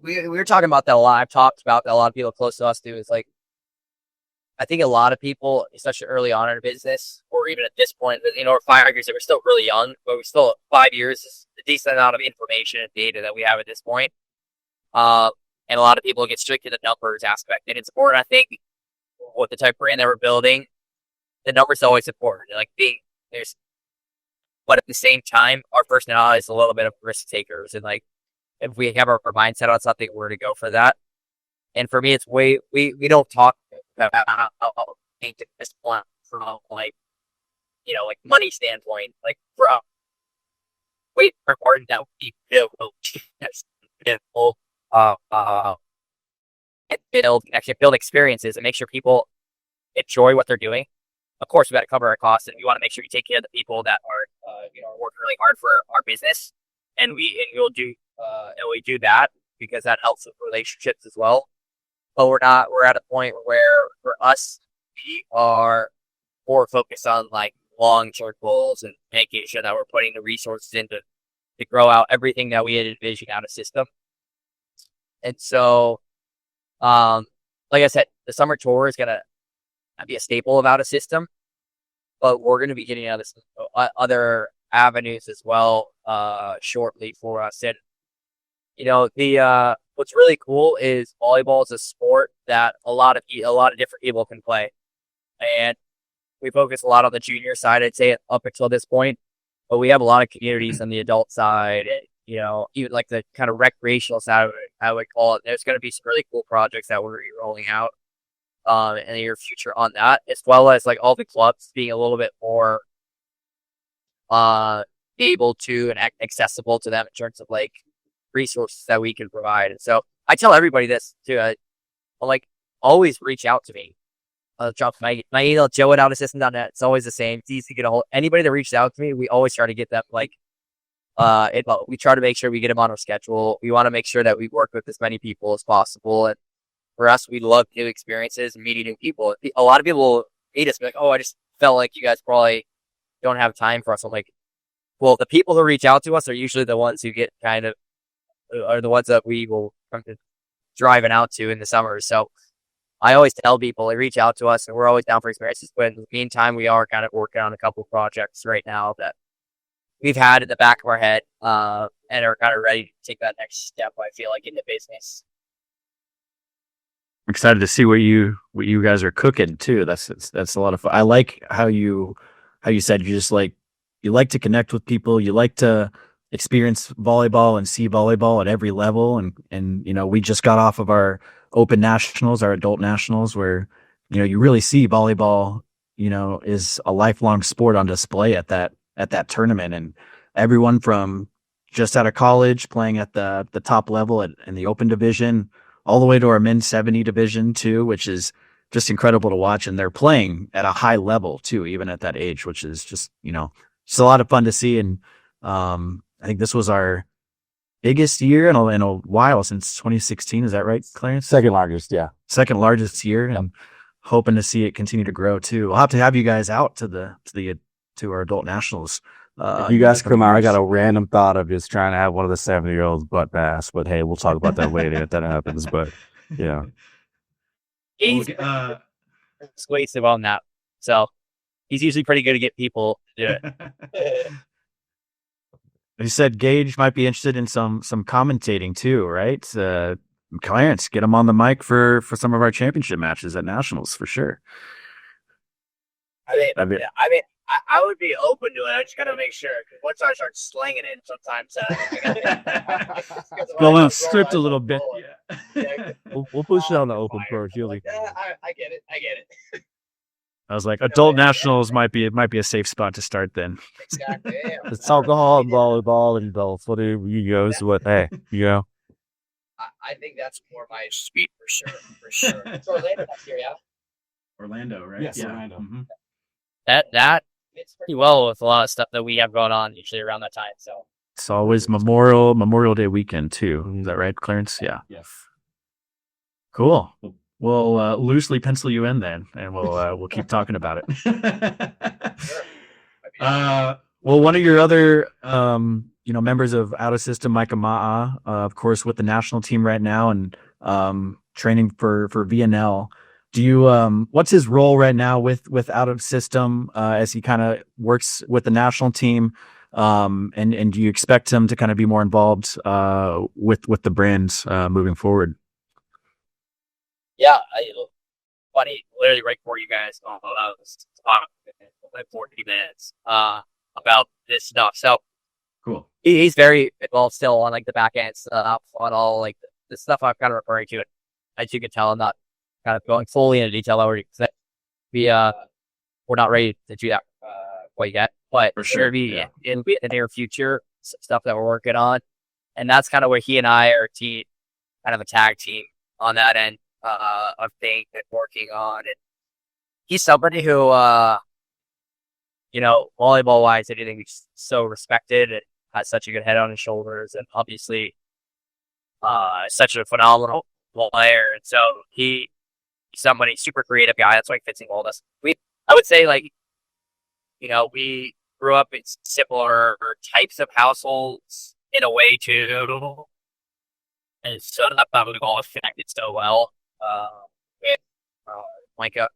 We were talking about that a lot. I've talked about that a lot of people close to us do. It's like, I think a lot of people, especially early on in a business, or even at this point, 5 years, we're still really young, but we're still 5 years is a decent amount of information and data that we have at this point. And a lot of people get strict to the numbers aspect. And it's important, I think, with the type of brand that we're building, the numbers are always important. But at the same time, our personality is a little bit of risk takers. And like, if we have our mindset on something, we're to go for that. And for me, it's we don't talk about how paint this plan from like money standpoint. Like from way more important that we build experiences and make sure people enjoy what they're doing. Of course, we got to cover our costs, and we want to make sure we take care of the people that are working really hard for our business, and we do that because that helps with relationships as well. But we're at a point where for us, we are more focused on like long-term goals and making sure that we're putting the resources in to grow out everything that we had envisioned out of system. And so, like I said, the summer tour is going to be a staple of out of system, but we're going to be getting out of other avenues as well shortly for us. And what's really cool is volleyball is a sport that a lot of different people can play, and we focus a lot on the junior side, I'd say, up until this point. But we have a lot of communities on the adult side, even like the kind of recreational side, I would call it. There's going to be some really cool projects that we're rolling out in the near future on that, as well as like all the clubs being a little bit more able to and accessible to them in terms of like resources that we can provide. And so I tell everybody this too. I'm like, always reach out to me. I'll drop my email, joe@outofsystem.net. It's always the same. It's easy to get a hold. Anybody that reaches out to me, we always try to get them we try to make sure we get them on our schedule. We want to make sure that we work with as many people as possible. And for us, we love new experiences and meeting new people. A lot of people hate us, like, oh, I just felt like you guys probably don't have time for us. I'm like, well, the people who reach out to us are usually the ones who get kind of are the ones that we will come to driving out to in the summer. So I always tell people, they reach out to us and we're always down for experiences. But in the meantime, we are kind of working on a couple of projects right now that we've had in the back of our head and are kind of ready to take that next step, I feel like, into business. I'm excited to see what you guys are cooking too. That's a lot of fun. I like how you said you like to connect with people. You like to experience volleyball and see volleyball at every level. And we just got off of our open nationals, our adult nationals, where you really see volleyball is a lifelong sport on display at that tournament, and everyone from just out of college playing at the top level in the open division all the way to our men's 70 division too, which is just incredible to watch. And they're playing at a high level too, even at that age, which is just a lot of fun to see. And I think this was our biggest year in a while, since 2016. Is that right, Clarence? Second largest, yeah. Second largest year. And I'm hoping to see it continue to grow too. I'll have to have you guys out to our adult nationals. If you guys come out, I got a random thought of just trying to have one of the 70-year-olds butt pass, but hey, we'll talk about that later if that happens. But yeah, He's persuasive on that, so he's usually pretty good to get people to do it. You said Gage might be interested in some commentating too, right? Clarence, get him on the mic for some of our championship matches at nationals for sure. I mean, I would be open to it. I just gotta make sure. Once I start slinging it, sometimes Go stripped a little bit. Yeah. We'll push it on the open first. I get it. I was like, adult nationals might be a safe spot to start then. Exactly. Yeah. It's alcohol and volleyball and golf. Whatever you go, so what? Hey, I think that's more my speed for sure. It's Orlando next year, yeah. Orlando, right? Yes, yeah. Orlando. Mm-hmm. That fits pretty well with a lot of stuff that we have going on usually around that time. So It's always Memorial Day weekend too. Is that right, Clarence? Yeah. Yes. Cool. We'll loosely pencil you in then, and we'll keep talking about it. Well, one of your other members of Out of System, Micah Maha, of course, with the national team right now and training for VNL. Do you what's his role right now with Out of System as he kind of works with the national team? And do you expect him to kind of be more involved with the brands moving forward? Yeah, funny, literally right before you guys I was talking like 40 minutes about this stuff. So cool. He's very involved still on like the back end stuff, on all like the stuff I'm kind of referring to. As you can tell, I'm not kind of going fully into detail already. We're not ready to do that quite yet, but for sure, be in the near future stuff that we're working on, and that's kind of where he and I are a team, kind of a tag team on that end of things and working on. And he's somebody who, volleyball wise, I think he's so respected and has such a good head on his shoulders, and obviously, such a phenomenal player. And so he's somebody super creative guy. That's why he fits in well with us. I would say we grew up in similar types of households in a way too. And so that probably all affected so well. With Micah,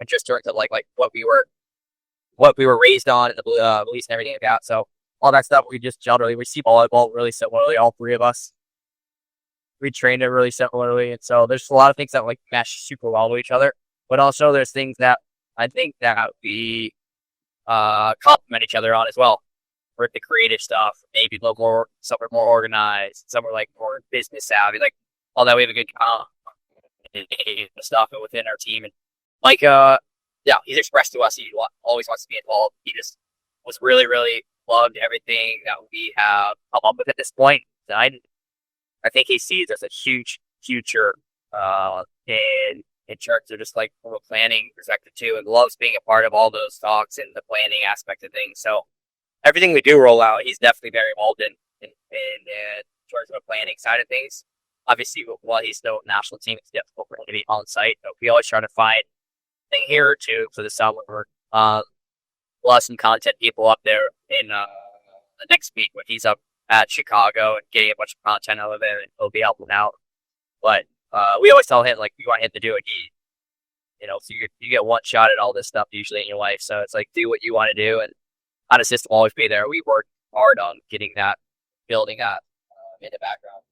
and just in terms of like what we were raised on and the beliefs and everything like that. So all that stuff we just generally we see volleyball really similarly. All three of us, we trained it really similarly, and so there's a lot of things that like mesh super well to each other. But also there's things that I think that we complement each other on as well. For the creative stuff, maybe a little more, some are more organized, some are like more business savvy, like all that. We have a good stuff within our team, and he's expressed to us he always wants to be involved. He just was really, really loved everything that we have come up with at this point. And I think he sees there's a huge future in terms of just like from a planning perspective too, and loves being a part of all those talks and the planning aspect of things. So everything we do roll out, he's definitely very involved in terms of the planning side of things. Obviously, while he's still national team, it's difficult for him to be on site. But we always try to find a thing here or two for the summer. We'll have some content people up there in the next week when he's up at Chicago and getting a bunch of content out of there, and he'll be helping out. But we always tell him, like, we want him to do it. So you get one shot at all this stuff usually in your life. So it's like, do what you want to do, and on a system will always be there. We work hard on getting that, building that in the background.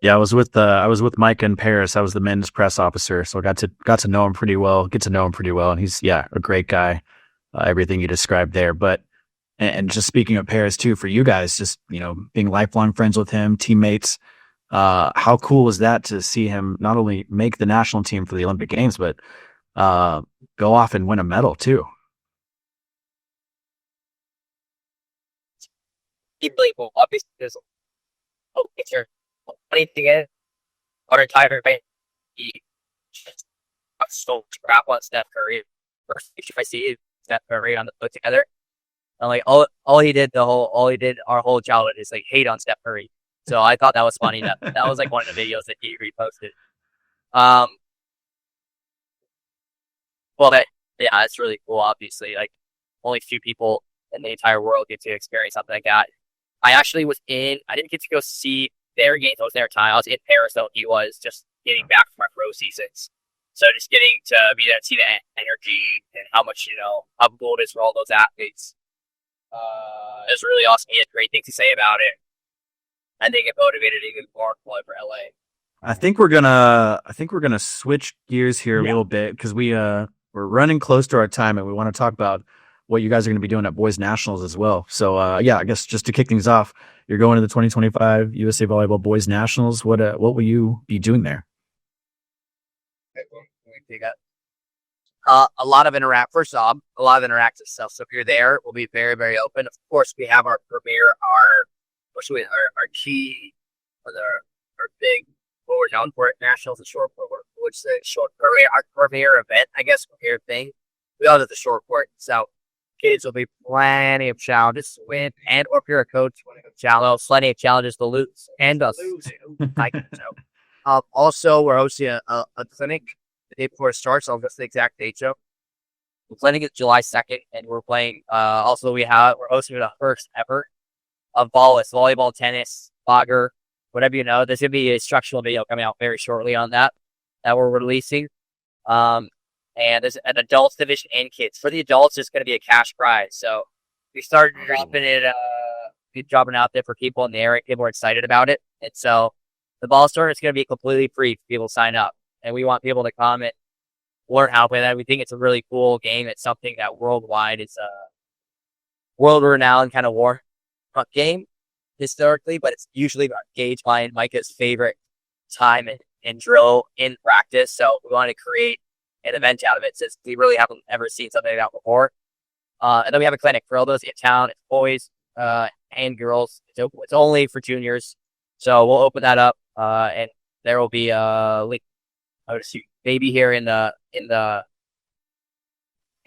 Yeah, I was with Mike in Paris. I was the men's press officer, so I got to know him pretty well. And he's a great guy. Everything you described there, but and just speaking of Paris too, for you guys, just being lifelong friends with him, teammates. How cool was that to see him not only make the national team for the Olympic Games, but go off and win a medal too? People, obviously, there's picture. Funny thing is, our entire band, so crap on Steph Curry. First picture I see Steph Curry on the put together. And like all he did our whole childhood is like hate on Steph Curry. So I thought that was funny. That was like one of the videos that he reposted. It's really cool. Obviously, like only few people in the entire world get to experience something like that. I didn't get to go see their games. I was there time. I was in Paris though. He was just getting back from our pro seasons. So just getting to be there and see the energy and how much, how cool it is for all those athletes. It was really awesome. He had great things to say about it. I think it motivated even more play for LA. I think we're gonna switch gears here a little bit because we're running close to our time and we want to talk about what you guys are going to be doing at Boys Nationals as well. So I guess just to kick things off, you're going to the 2025 USA Volleyball Boys Nationals. What will you be doing there? A lot of interactive stuff. So if you're there, we'll be very, very open. Of course, we have our premiere, our key, our big, what we're known for at Nationals, the short court, which is our premier event, I guess, premier thing. We all do the short court. So kids will be plenty of challenges to win, and or if you're a coach, plenty of challenges to lose and us. Also, we're hosting a clinic the day before it starts. I'll guess the exact date, Joe. The clinic is July 2nd, and we're playing. Also, we're hosting the first ever of volleyball, tennis, soccer, whatever you know. There's going to be a instructional video coming out very shortly on that we're releasing. And there's an adults division and kids. For the adults, there's going to be a cash prize. So we started dropping out there for people in the area. People are excited about it. And so the ball store is going to be completely free for people to sign up. And we want people to come and learn how to play that. We think it's a really cool game. It's something that worldwide is a world-renowned kind of war game historically, but it's usually Gage, mine, and Micah's favorite time and drill in practice. So we want to create an event out of it since we really haven't ever seen something like that before. And then we have a clinic for all those in town. It's boys and girls. It's only for juniors. So we'll open that up and there will be a link. Maybe here in the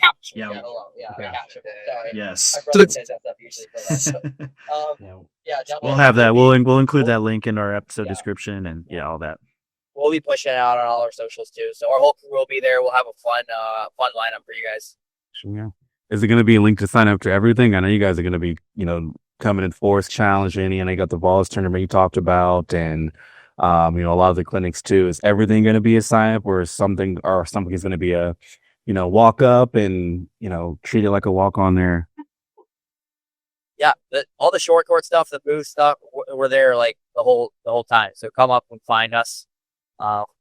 couch. Yeah. Okay. Yes. We'll have that. We'll include that link in our episode description and all that. We'll be pushing it out on all our socials too. So our whole crew will be there. We'll have a fun lineup for you guys. Yeah. Is it going to be a link to sign up to everything? I know you guys are going to be, coming in force, challenging, and I got the Vols tournament you talked about, and a lot of the clinics too. Is everything going to be a sign up, or something is going to be a, walk up and treat it like a walk on there? Yeah, all the short court stuff, the booth stuff, we're there like the whole time. So come up and find us.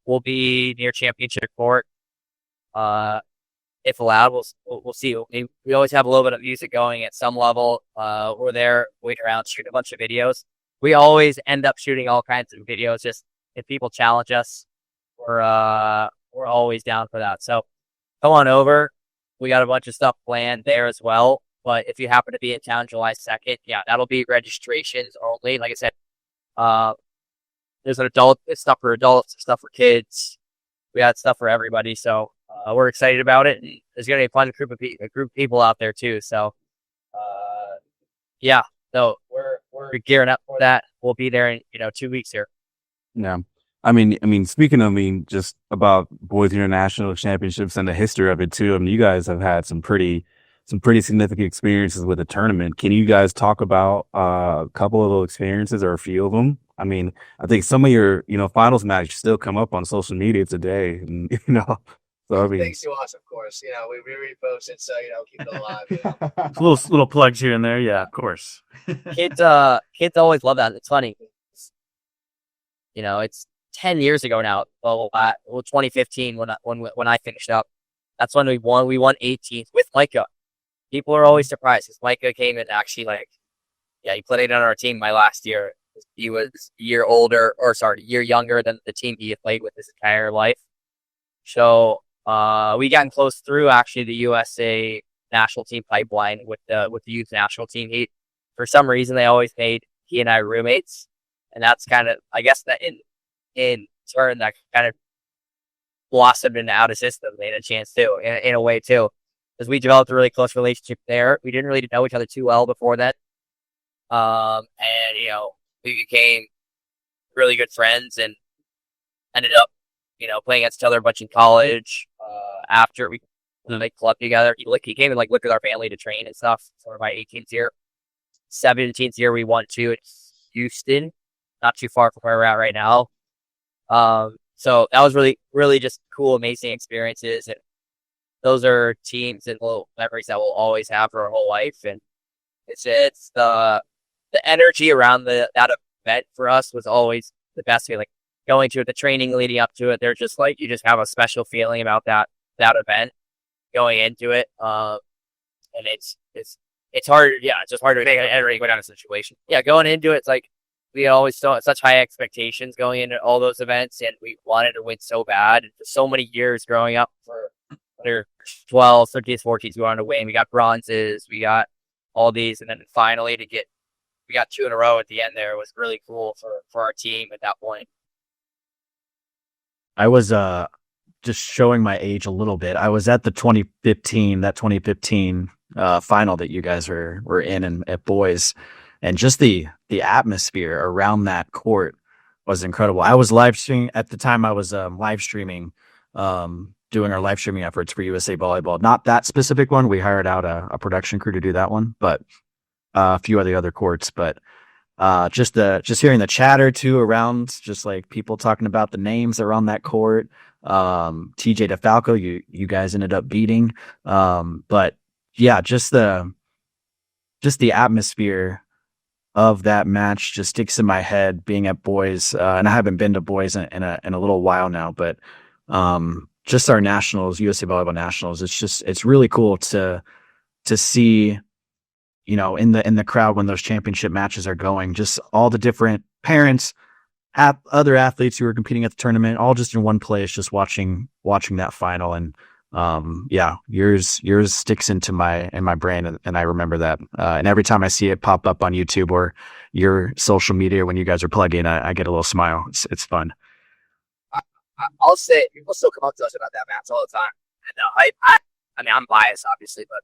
We'll be near championship court. If allowed, we'll see. We always have a little bit of music going at some level. We're there, wait around, shoot a bunch of videos. We always end up shooting all kinds of videos. Just if people challenge us, we're always down for that. So come on over. We got a bunch of stuff planned there as well. But if you happen to be in town July 2nd, that'll be registrations only. Like I said, there's it's stuff for adults, stuff for kids. We got stuff for everybody. So we're excited about it. And there's going to be a fun group of people out there too. So so we're gearing up for that. We'll be there in 2 weeks here. Yeah. I mean, speaking of, just about Boys International Championships and the history of it too. You guys have had some pretty significant experiences with the tournament. Can you guys talk about a couple of those experiences or a few of them? I mean, I think some of your, finals matches still come up on social media today, and so I mean, Thanks to us, of course. We repost it, so keep it alive. Little plugs here and there. Yeah, of course. Kids always love that. It's funny. It's 10 years ago now. Well, 2015 when I finished up. That's when we won. We won 18th with Micah. People are always surprised because Micah came in actually he played on our team my last year. He was a year younger than the team he had played with his entire life. So we got close through actually the USA national team pipeline with the youth national team. For some reason they always made he and I roommates, and that's kind of, I guess, that in turn that kind of blossomed into out of system, made a chance too in a way too, because we developed a really close relationship there. We didn't really know each other too well before that, and we became really good friends and ended up playing against each other a bunch in college. After we clubbed together, he came and lived with our family to train and stuff. So my 18th year, 17th year we won 2 in Houston, not too far from where we're at right now. So that was really, really just cool, amazing experiences. And those are teams and little memories that we'll always have for our whole life. And it's the energy around that event for us was always the best feeling. Going to it, the training leading up to it, they're just you just have a special feeling about that event going into it. And it's hard. Yeah, it's just hard to go down a situation. Yeah, going into it, it's we always saw such high expectations going into all those events, and we wanted to win so bad. And for so many years growing up, for under 12, 13, 14, we wanted to win. We got bronzes, we got all these, and then finally we got 2 in a row at the end there. It was really cool for our team at that point. I was just showing my age a little bit. I was at the 2015 final that you guys were in at boys, and just the atmosphere around that court was incredible. I was live streaming at the time. I was live streaming, doing our live streaming efforts for USA Volleyball. Not that specific one. We hired out a production crew to do that one, but a few of the other courts. But just hearing the chatter too around, just people talking about the names that are on that court. TJ DeFalco, you guys ended up beating. But yeah, just the atmosphere of that match just sticks in my head, being at boys. And I haven't been to boys in a little while now, but just our nationals, USA Volleyball Nationals, it's really cool to see, in the crowd when those championship matches are going, just all the different parents, other athletes who are competing at the tournament, all just in one place, just watching that final. And yours sticks in my brain, and I remember that. And every time I see it pop up on YouTube or your social media when you guys are plugging, I get a little smile. It's fun. I'll say people still come up to us about that match all the time. And I mean, I'm biased, obviously, but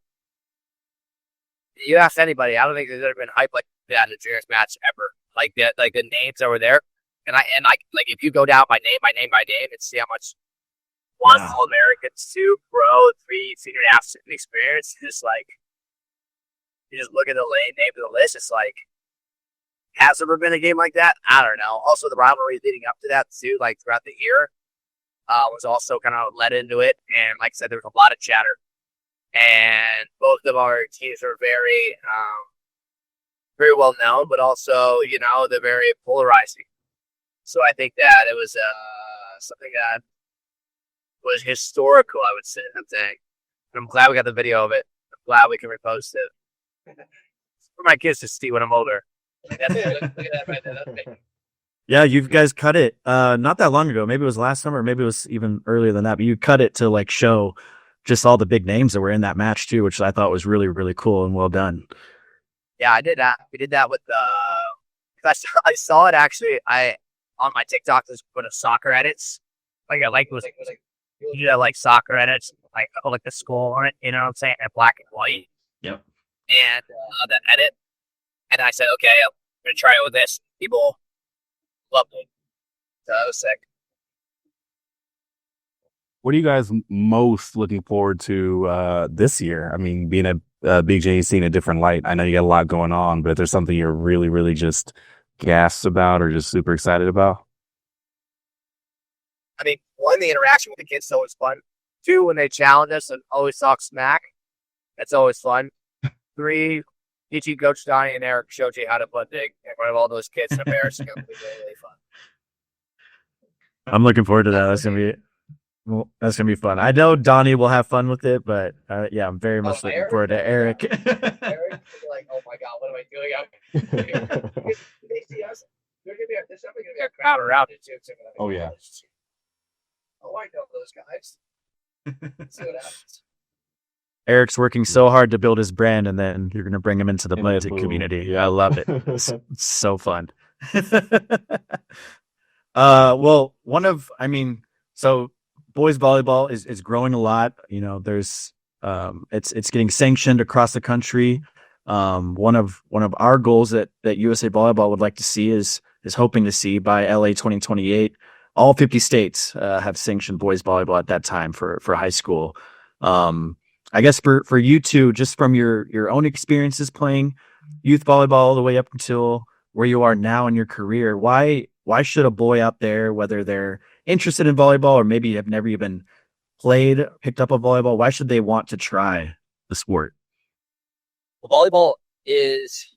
you ask anybody, I don't think there's ever been hype like that in a juniors match ever. The names that were there, and if you go down by name, and see how much one All Americans, 2 pro, 3 senior national experience, you just look at the name of the list. It's has there ever been a game like that? I don't know. Also, the rivalry leading up to that too, throughout the year, was also kind of led into it. And like I said, there was a lot of chatter. And both of our teams are very, very well known, but also, they're very polarizing. So I think that it was something that was historical, I would say. And I'm glad we got the video of it. I'm glad we can repost it for my kids to see when I'm older. Look at that right there. That's big. Yeah, you guys cut it not that long ago. Maybe it was last summer. Maybe it was even earlier than that. But you cut it to show just all the big names that were in that match too, which I thought was really, really cool and well done. Yeah, I did that. We did that with I saw it actually. On my TikTok, there's put a soccer edits. You know, soccer edits, the score on it. You know what I'm saying? And black and white. Yep. And the edit. And I said, okay, I'm gonna try it with this. People loved it. So that was sick. What are you guys most looking forward to this year? I mean, being at BJNC in a different light, I know you got a lot going on, but if there's something you're really, really just gassed about or just super excited about? I mean, one, the interaction with the kids is always fun. Two, when they challenge us and always talk smack, that's always fun. Three, teaching Coach Donnie and Eric Shoji how to butt dig in front of all those kids and embarrassing them will be really, really fun. I'm looking forward to that. That's gonna be fun. I know Donnie will have fun with it, but yeah, I'm very much looking forward to Eric. Eric will be like, "Oh my god, what am I doing out here?" They see us. There's definitely gonna be a crowd around it too. Oh, yeah. Oh, I know those guys. Let's see what happens. Eric's working so hard to build his brand, and then you're gonna bring him into the And music boom. community. Yeah, I love it. It's so fun. Well, so boys volleyball is growing a lot. You know, there's it's getting sanctioned across the country. One of our goals that USA Volleyball would like to see is hoping to see by LA 2028, all 50 states have sanctioned boys volleyball at that time for high school. I guess for you two, just from your own experiences playing youth volleyball all the way up until where you are now in your career, why should a boy out there, whether they're interested in volleyball or maybe have never even picked up a volleyball, why should they want to try the sport? Well, volleyball is,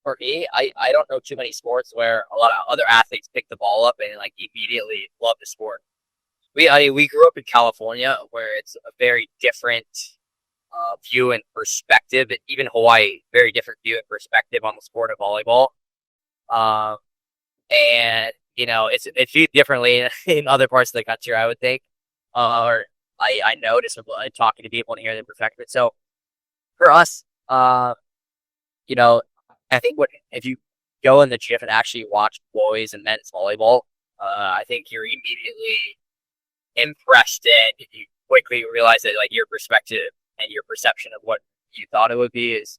for me, I don't know too many sports where a lot of other athletes pick the ball up and like immediately love the sport. We grew up in California where it's a very different view and perspective. Even Hawaii, very different view and perspective on the sport of volleyball. And you know, it's viewed differently in other parts of the country, I would think. Or I notice talking to people and hearing their perspective. So for us, you know, I think if you go in the gym and actually watch boys and men's volleyball, I think you're immediately impressed and you quickly realize that like your perspective and your perception of what you thought it would be it's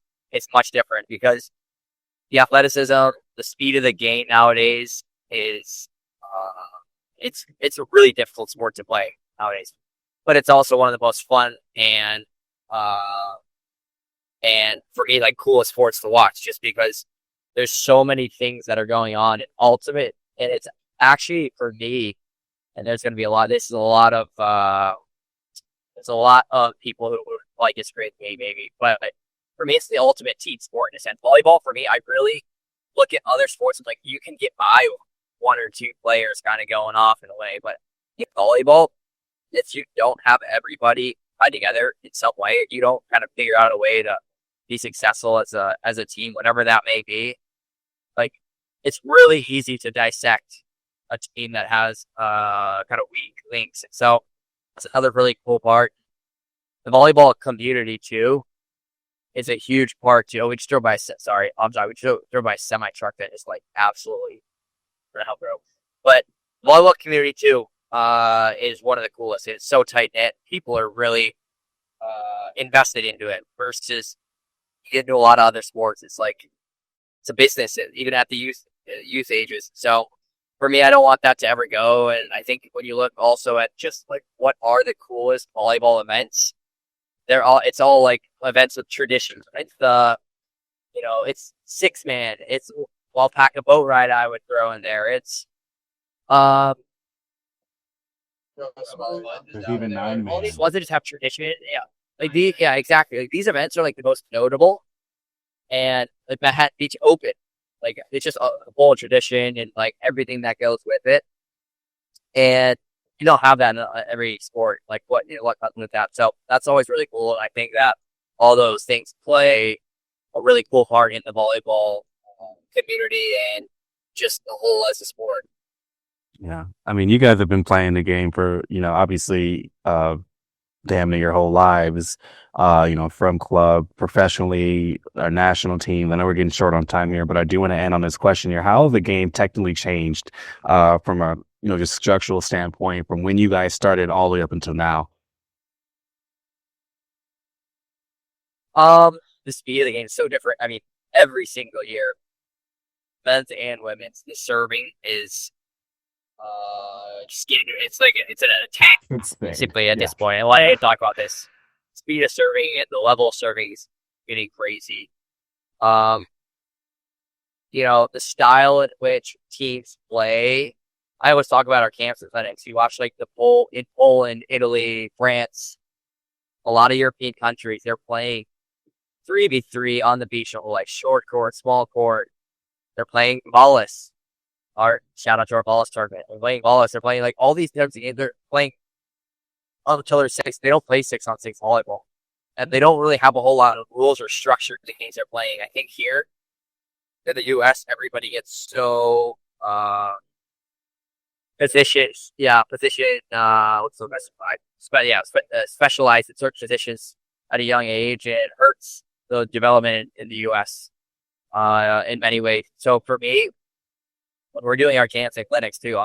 much different, because the athleticism, the speed of the game nowadays is it's a really difficult sport to play nowadays, but it's also one of the most fun and for me, like, coolest sports to watch, just because there's so many things that are going on in ultimate, and it's actually, for me, and there's going to be a lot of people who would like disagree with me, maybe, but for me, it's the ultimate team sport in a sense. Volleyball, for me, I really look at other sports and like, you can get by with one or two players kind of going off in a way, but in volleyball, if you don't have everybody tied together in some way, you don't kind of figure out a way to be successful as a team, whatever that may be. Like, it's really easy to dissect a team that has kind of weak links. So that's another really cool part. The volleyball community too is a huge part too. We just drove by a semi truck that is like absolutely hell, bro. But volleyball community too is one of the coolest. It's so tight knit. People are really invested into it versus you get into a lot of other sports. It's like it's a business, even at the youth ages. So for me, I don't want that to ever go. And I think when you look also at just like what are the coolest volleyball events, it's all like events with tradition. It's it's 6-man. It's pack a boat ride. I would throw in there. It's There's even 9-man. all these ones that just have tradition. Yeah, exactly. Like, these events are like the most notable, and like Manhattan Beach Open, like it's just a full tradition and like everything that goes with it. And you don't have that in every sport. Like what comes with that. So that's always really cool. And I think that all those things play a really cool part in the volleyball community and just the whole as a sport. Yeah. I mean, you guys have been playing the game for, obviously, damn near your whole lives, from club, professionally, our national team. I know we're getting short on time here, but I do want to end on this question here. How has the game technically changed from a, just structural standpoint from when you guys started all the way up until now? The speed of the game is so different. I mean, every single year, men's and women's, the serving is just getting it's an attack simply at this point. And I didn't talk about this. Speed of serving and the level of serving is getting crazy. the style in which teams play. I always talk about our camps and clinics. You watch like in Poland, Italy, France, a lot of European countries, they're playing 3v3 on the beach, like short court, small court. They're playing Wallace. Shout out to our Wallace tournament. They're playing Wallace. They're playing like all these types of games. They're playing until they're 6. They don't play 6-on-6 volleyball. And they don't really have a whole lot of rules or structure to the games they're playing. I think here in the US, everybody gets so positions. Yeah, position. What's the best? Specialized in certain positions at a young age, and it hurts the development in the U.S. In many ways. So for me, when we're doing our camps and clinics too,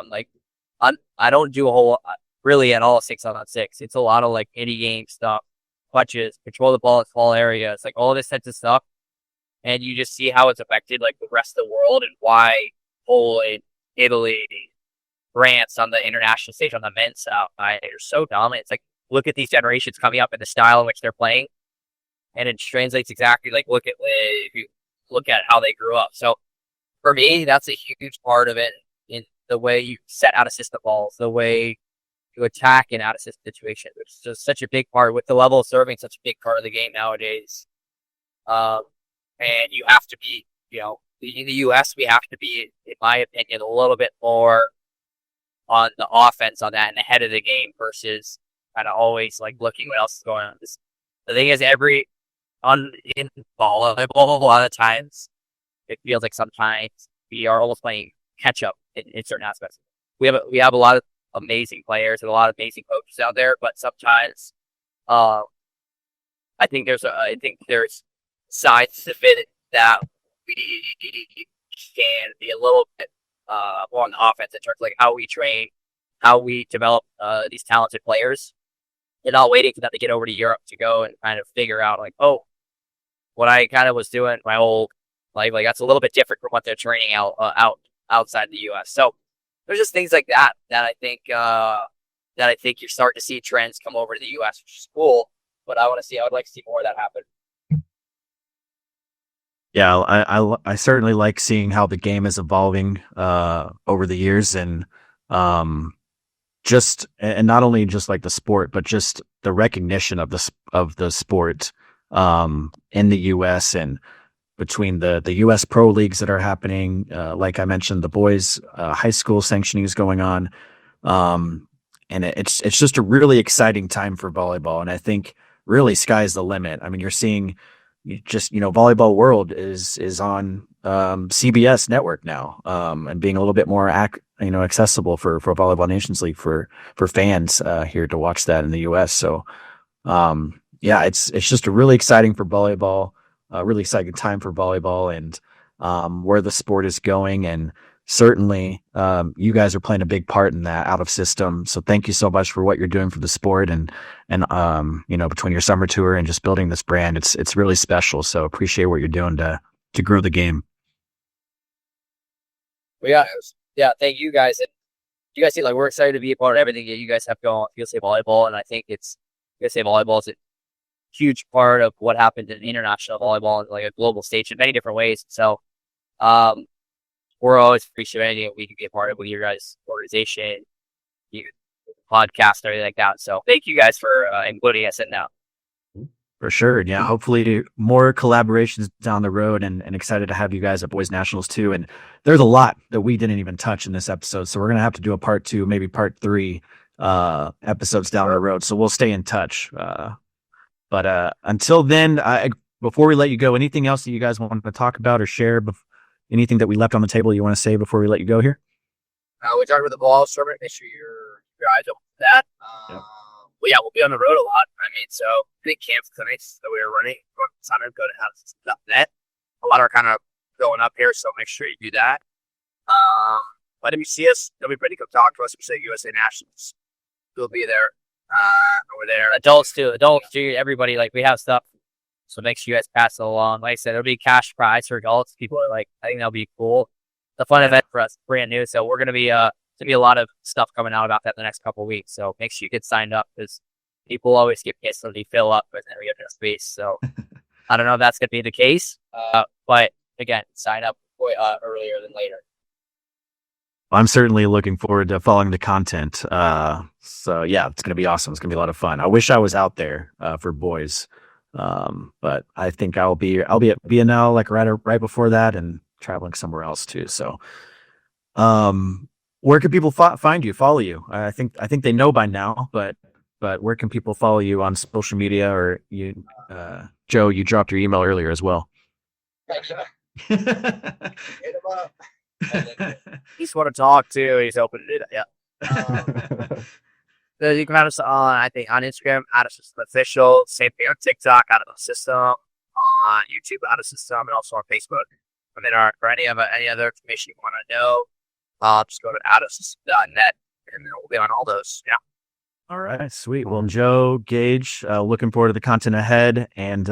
I don't do a whole really at all 6-on-6. It's a lot of like mini game stuff, clutches, control the ball in small areas, like all this types of stuff, and you just see how it's affected like the rest of the world and why Poland, Italy, France on the international stage on the men's side are so dominant. It's like, look at these generations coming up and the style in which they're playing, and it translates exactly like look at how they grew up. So for me, that's a huge part of it in the way you set out assist the balls, the way you attack in out assist situations. It's just such a big part with the level of serving, such a big part of the game nowadays. And you have to be, in the U.S., we have to be, in my opinion, a little bit more on the offense on that and ahead of the game versus kind of always like looking what else is going on. The thing is, in volleyball, a lot of times it feels like sometimes we are almost playing catch up in certain aspects. We have a lot of amazing players and a lot of amazing coaches out there, but sometimes I think there's sides to it that we can be a little bit more on the offense in terms of like how we train, how we develop these talented players, and not waiting for them to get over to Europe to go and kind of figure out like, oh, what I kind of was doing my whole life, like that's a little bit different from what they're training outside the U.S. So there's just things like that I think you're starting to see trends come over to the U.S., which is cool. But I would like to see more of that happen. Yeah, I certainly like seeing how the game is evolving over the years, and not only just like the sport, but just the recognition of the sport in the U.S. and between the U.S. pro leagues that are happening. Like I mentioned, the boys high school sanctioning is going on, and it's just a really exciting time for volleyball. And I think really sky's the limit. I mean, you're seeing. Volleyball World is on CBS network now, and being a little bit more accessible for Volleyball Nations League for fans here to watch that in the US. So it's just a really exciting for volleyball, really exciting time for volleyball, and where the sport is going. And certainly you guys are playing a big part in that out of system. So thank you so much for what you're doing for the sport, and between your summer tour and just building this brand, it's really special. So appreciate what you're doing to grow the game. Well, yeah, thank you guys. And you guys see, like, we're excited to be a part of everything that you guys have going on USA Volleyball, and I think USA Volleyball is a huge part of what happened in international volleyball and like a global stage in many different ways. So we're always appreciating anything we can be a part of with your guys' organization, podcast, everything like that. So thank you guys for including us in now. For sure. Yeah. Hopefully more collaborations down the road, and excited to have you guys at Boys Nationals too. And there's a lot that we didn't even touch in this episode. So we're going to have to do a part 2, maybe part 3 episodes down the road. So we'll stay in touch. But until then, before we let you go, anything else that you guys want to talk about or share? Anything that we left on the table you want to say before we let you go here? We talked about the ball tournament. Make sure your eyes open for that. Yep. Well, yeah, we'll be on the road a lot. I mean, so big camp clinics that we were running. Sign up, go to house.net. A lot are kind of going up here, so make sure you do that. But if you see us, don't be afraid to come talk to us. We say USA Nationals. We'll be there. Over there. Adults too. Everybody, like, we have stuff. So make sure you guys pass it along. Like I said, it'll be cash prize for adults. People are like, I think that'll be cool. It's a fun event for us, brand new. So we're going to be, a lot of stuff coming out about that in the next couple of weeks. So make sure you get signed up, because people always get pissed when they fill up, but then we have no space. So I don't know if that's going to be the case. But again, sign up earlier than later. I'm certainly looking forward to following the content. So yeah, it's going to be awesome. It's going to be a lot of fun. I wish I was out there for boys, but I think I'll be at BNL like right before that, and traveling somewhere else too. So, where can people find you, follow you? I think they know by now, but where can people follow you on social media? Or you, Joe, you dropped your email earlier as well. Hit him up. He's want to talk too. He's open to do that. Yeah. So you can find us on, I think, on Instagram, Out of System Official. Same thing on TikTok, Out of the System. On YouTube, Out of System, and also on Facebook. And then for any other information you want to know, just go to outofsystem.net, and then we'll be on all those. Yeah. All right, sweet. Well, Joe, Gage, looking forward to the content ahead, and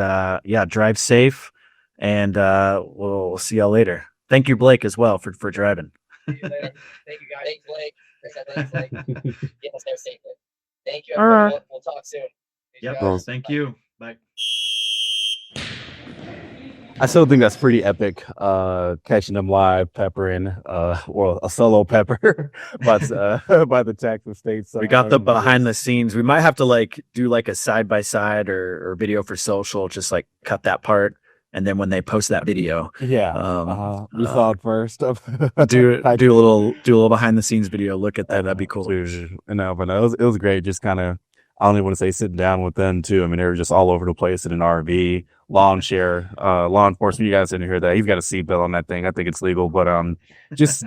drive safe, and we'll see y'all later. Thank you, Blake, as well for driving. See you later. Thank you, guys. Thanks, Blake. Get us there safely. Thank you. All right. We'll talk soon. Yep. Thank you. Bye. I still think that's pretty epic. Catching them live, peppering, a solo pepper, by the Texas State. We got the behind the scenes. We might have to do a side by side or video for social. Just cut that part, and then when they post that video, we saw it first. do a little behind the scenes video. Look at that. That'd be cool. No, but it was great. Just kind of, I don't even want to say sitting down with them too. I mean, they were just all over the place in an RV. Lawn share, law enforcement. You guys didn't hear that. He's got a seatbelt on that thing. I think it's legal, but just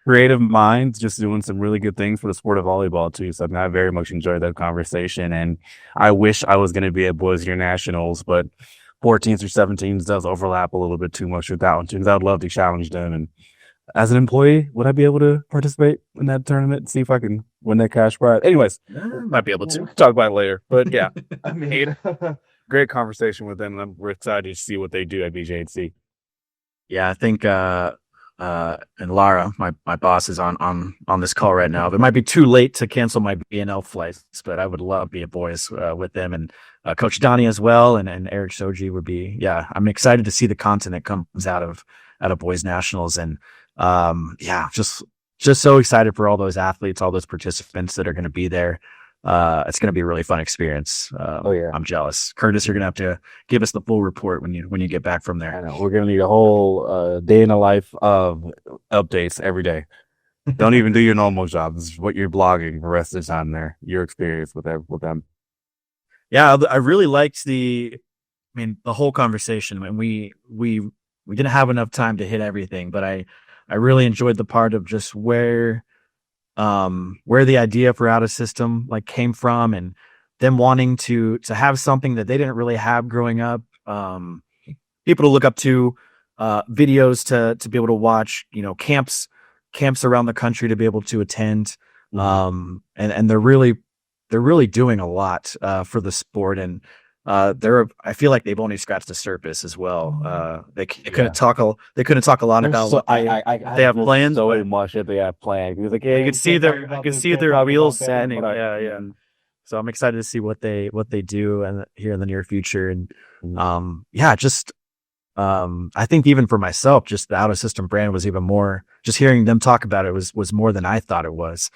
creative minds, just doing some really good things for the sport of volleyball too. So I very much enjoyed that conversation, and I wish I was going to be at Boys Year Nationals, but 14s or 17s does overlap a little bit too much with that one too. Because I would love to challenge them, and as an employee, would I be able to participate in that tournament and see if I can win that cash prize? Anyways, might be able to talk about it later. But yeah, I mean, great conversation with them. We're excited to see what they do at BJNC. Yeah, I think and Lara, my boss, is on this call right now. It might be too late to cancel my BNL flights, but I would love to be at Boys with them, and Coach Donnie as well, and Eric Shoji would be. Yeah, I'm excited to see the content that comes out of Boys Nationals, and just so excited for all those athletes, all those participants that are going to be there. It's going to be a really fun experience. I'm jealous. Curtis, you're going to have to give us the full report when you get back from there. I know. We're going to need a whole day in the life of updates every day. Don't even do your normal job. This is what you're blogging the rest of the time there. Your experience with them. Yeah, I really liked the whole conversation. I mean, we didn't have enough time to hit everything, but I really enjoyed the part of just where the idea for Out of System came from, and them wanting to have something that they didn't really have growing up. People to look up to, videos to be able to watch, camps around the country to be able to attend. And they're really doing a lot for the sport, and I feel like they've only scratched the surface as well. They couldn't talk a lot about what they have plans. So much that they have planned. You can see their wheels setting. Yeah. So I'm excited to see what they do here in the near future. And I think even for myself, just the Out of System brand was even more. Just hearing them talk about it was more than I thought it was.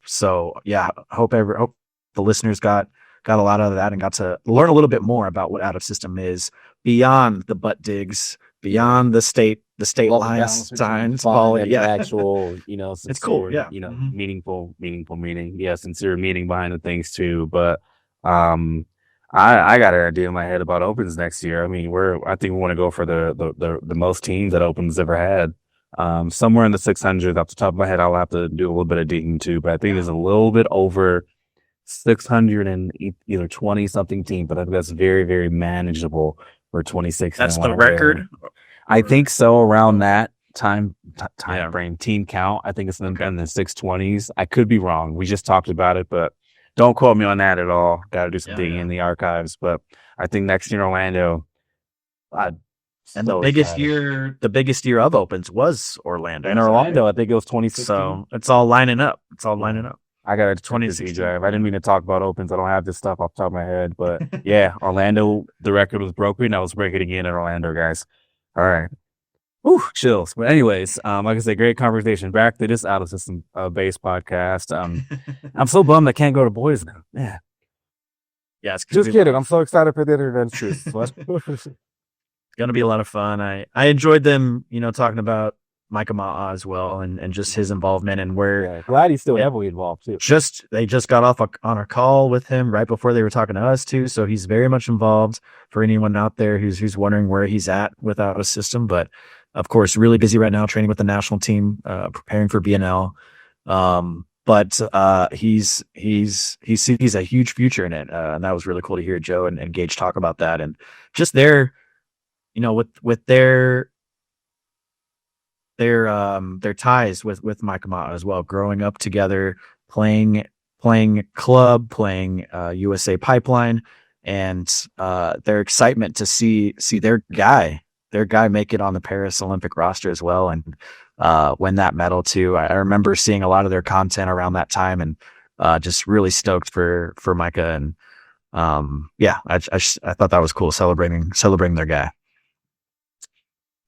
So yeah, I hope the listeners got a lot out of that and got to learn a little bit more about what Out of System is beyond the butt digs, beyond the state lines, signs, actual, it's cool. Yeah. Meaningful meaning. Yeah. Sincere meaning behind the things too. But, I got an idea in my head about opens next year. I mean, I think we want to go for the most teams that opens ever had. Somewhere in the 600s. Off the top of my head, I'll have to do a little bit of digging too, but I think there's a little bit over 600 and either 20 something team, but I think that's very, very manageable for 26. That's the record. I think so. Around that time frame, team count. I think it's in the 620s. I could be wrong. We just talked about it, but don't quote me on that at all. Got to do some digging in the archives. But I think next year in Orlando. The biggest year of opens was Orlando. In Orlando, I think it was 2016. So it's all lining up. I got a 2016 drive. I didn't mean to talk about opens. I don't have this stuff off the top of my head, but yeah, Orlando, the record was broken. I was breaking again in Orlando, guys. All right. Chills. But anyways, like I said, great conversation. Back to this out of system based podcast. I'm so bummed I can't go to boys now. Yeah. Yeah, it's Just kidding. I'm so excited for the adventures. It's going to be a lot of fun. I enjoyed them, talking about Micah Maha as well and just his involvement and where. Glad he's still heavily involved too. They just got off on a call with him right before they were talking to us too. So he's very much involved for anyone out there who's wondering where he's at without a system. But of course, really busy right now training with the national team, preparing for BNL. But he sees a huge future in it. And that was really cool to hear Joe and Gage talk about that. And just their, with their ties with Micah Maha as well, growing up together, playing club, playing USA Pipeline, and their excitement to see their guy make it on the Paris Olympic roster as well, and win that medal too. I remember seeing a lot of their content around that time, and just really stoked for Micah. And I thought that was cool, celebrating their guy.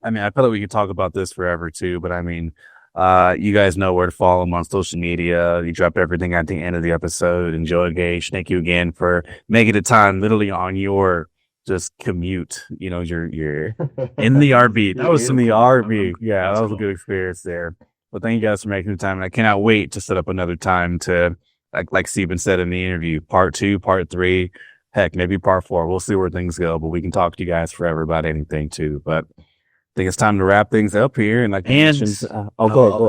I mean, I feel like we could talk about this forever too, but I mean, you guys know where to follow him on social media. You drop everything at the end of the episode. Enjoy, Gage. Thank you again for making the time literally on your just commute. You're In the RV. That was in the RV. Yeah, that was a good experience there. But thank you guys for making the time. And I cannot wait to set up another time to, like Steven said in the interview, part 2, part 3, heck, maybe part 4. We'll see where things go, but we can talk to you guys forever about anything too. But I think it's time to wrap things up here. And go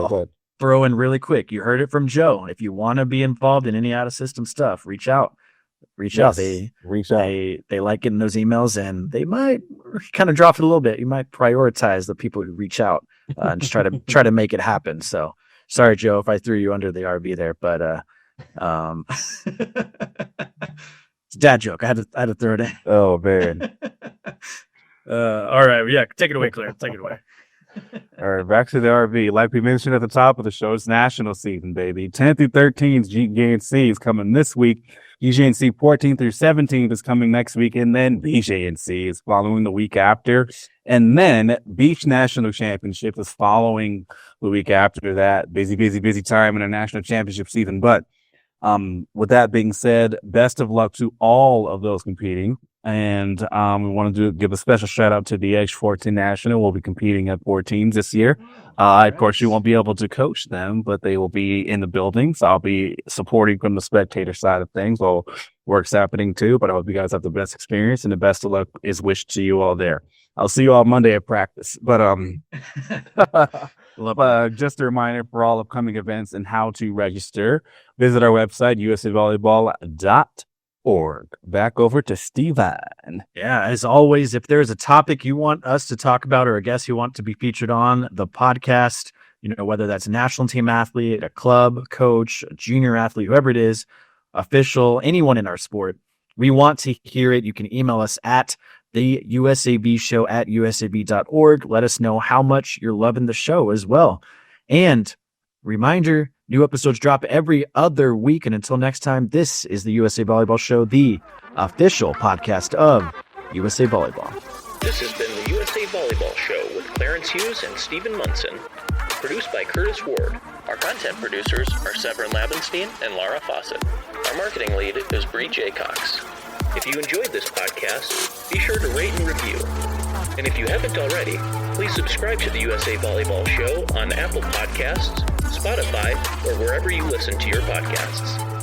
ahead. Throw in really quick. You heard it from Joe. If you want to be involved in any out of system stuff, reach out. They like getting those emails, and they might kind of drop it a little bit. You might prioritize the people who reach out and just try to make it happen. So sorry, Joe, if I threw you under the RV there, but it's a dad joke. I had to throw it in. Oh man. All right. Yeah. Take it away, Claire. Take it away. All right. Back to the RV. Like we mentioned at the top of the show, it's national season, baby. 10th through 13th, BJNC is coming this week. BJNC 14th through 17th is coming next week. And then BJNC is following the week after. And then Beach National Championship is following the week after that. Busy time in a national championship season. But with that being said, best of luck to all of those competing. And we want to give a special shout out to the Edge 14 National. We'll be competing at 14s this year. Of course, you won't be able to coach them, but they will be in the building. So I'll be supporting from the spectator side of things. Well, work's happening too, but I hope you guys have the best experience, and the best of luck is wished to you all there. I'll see you all Monday at practice. But just a reminder for all upcoming events and how to register, visit our website, usavolleyball.org. Back over to Steven. Yeah, as always, if there's a topic you want us to talk about or a guest you want to be featured on the podcast, whether that's a national team athlete, a club coach, a junior athlete, whoever it is, official, anyone in our sport, we want to hear it. You can email us at the USAB show at usab.org. Let us know how much you're loving the show as well. And reminder, new episodes drop every other week. And until next time, this is the USA Volleyball Show, the official podcast of USA Volleyball. This has been the USA Volleyball Show with Clarence Hughes and Stephen Munson. Produced by Curtis Ward. Our content producers are Severin Labenstein and Lara Fawcett. Our marketing lead is Bree Jaycox. If you enjoyed this podcast, be sure to rate and review. And if you haven't already, please subscribe to the USA Volleyball Show on Apple Podcasts, Spotify, or wherever you listen to your podcasts.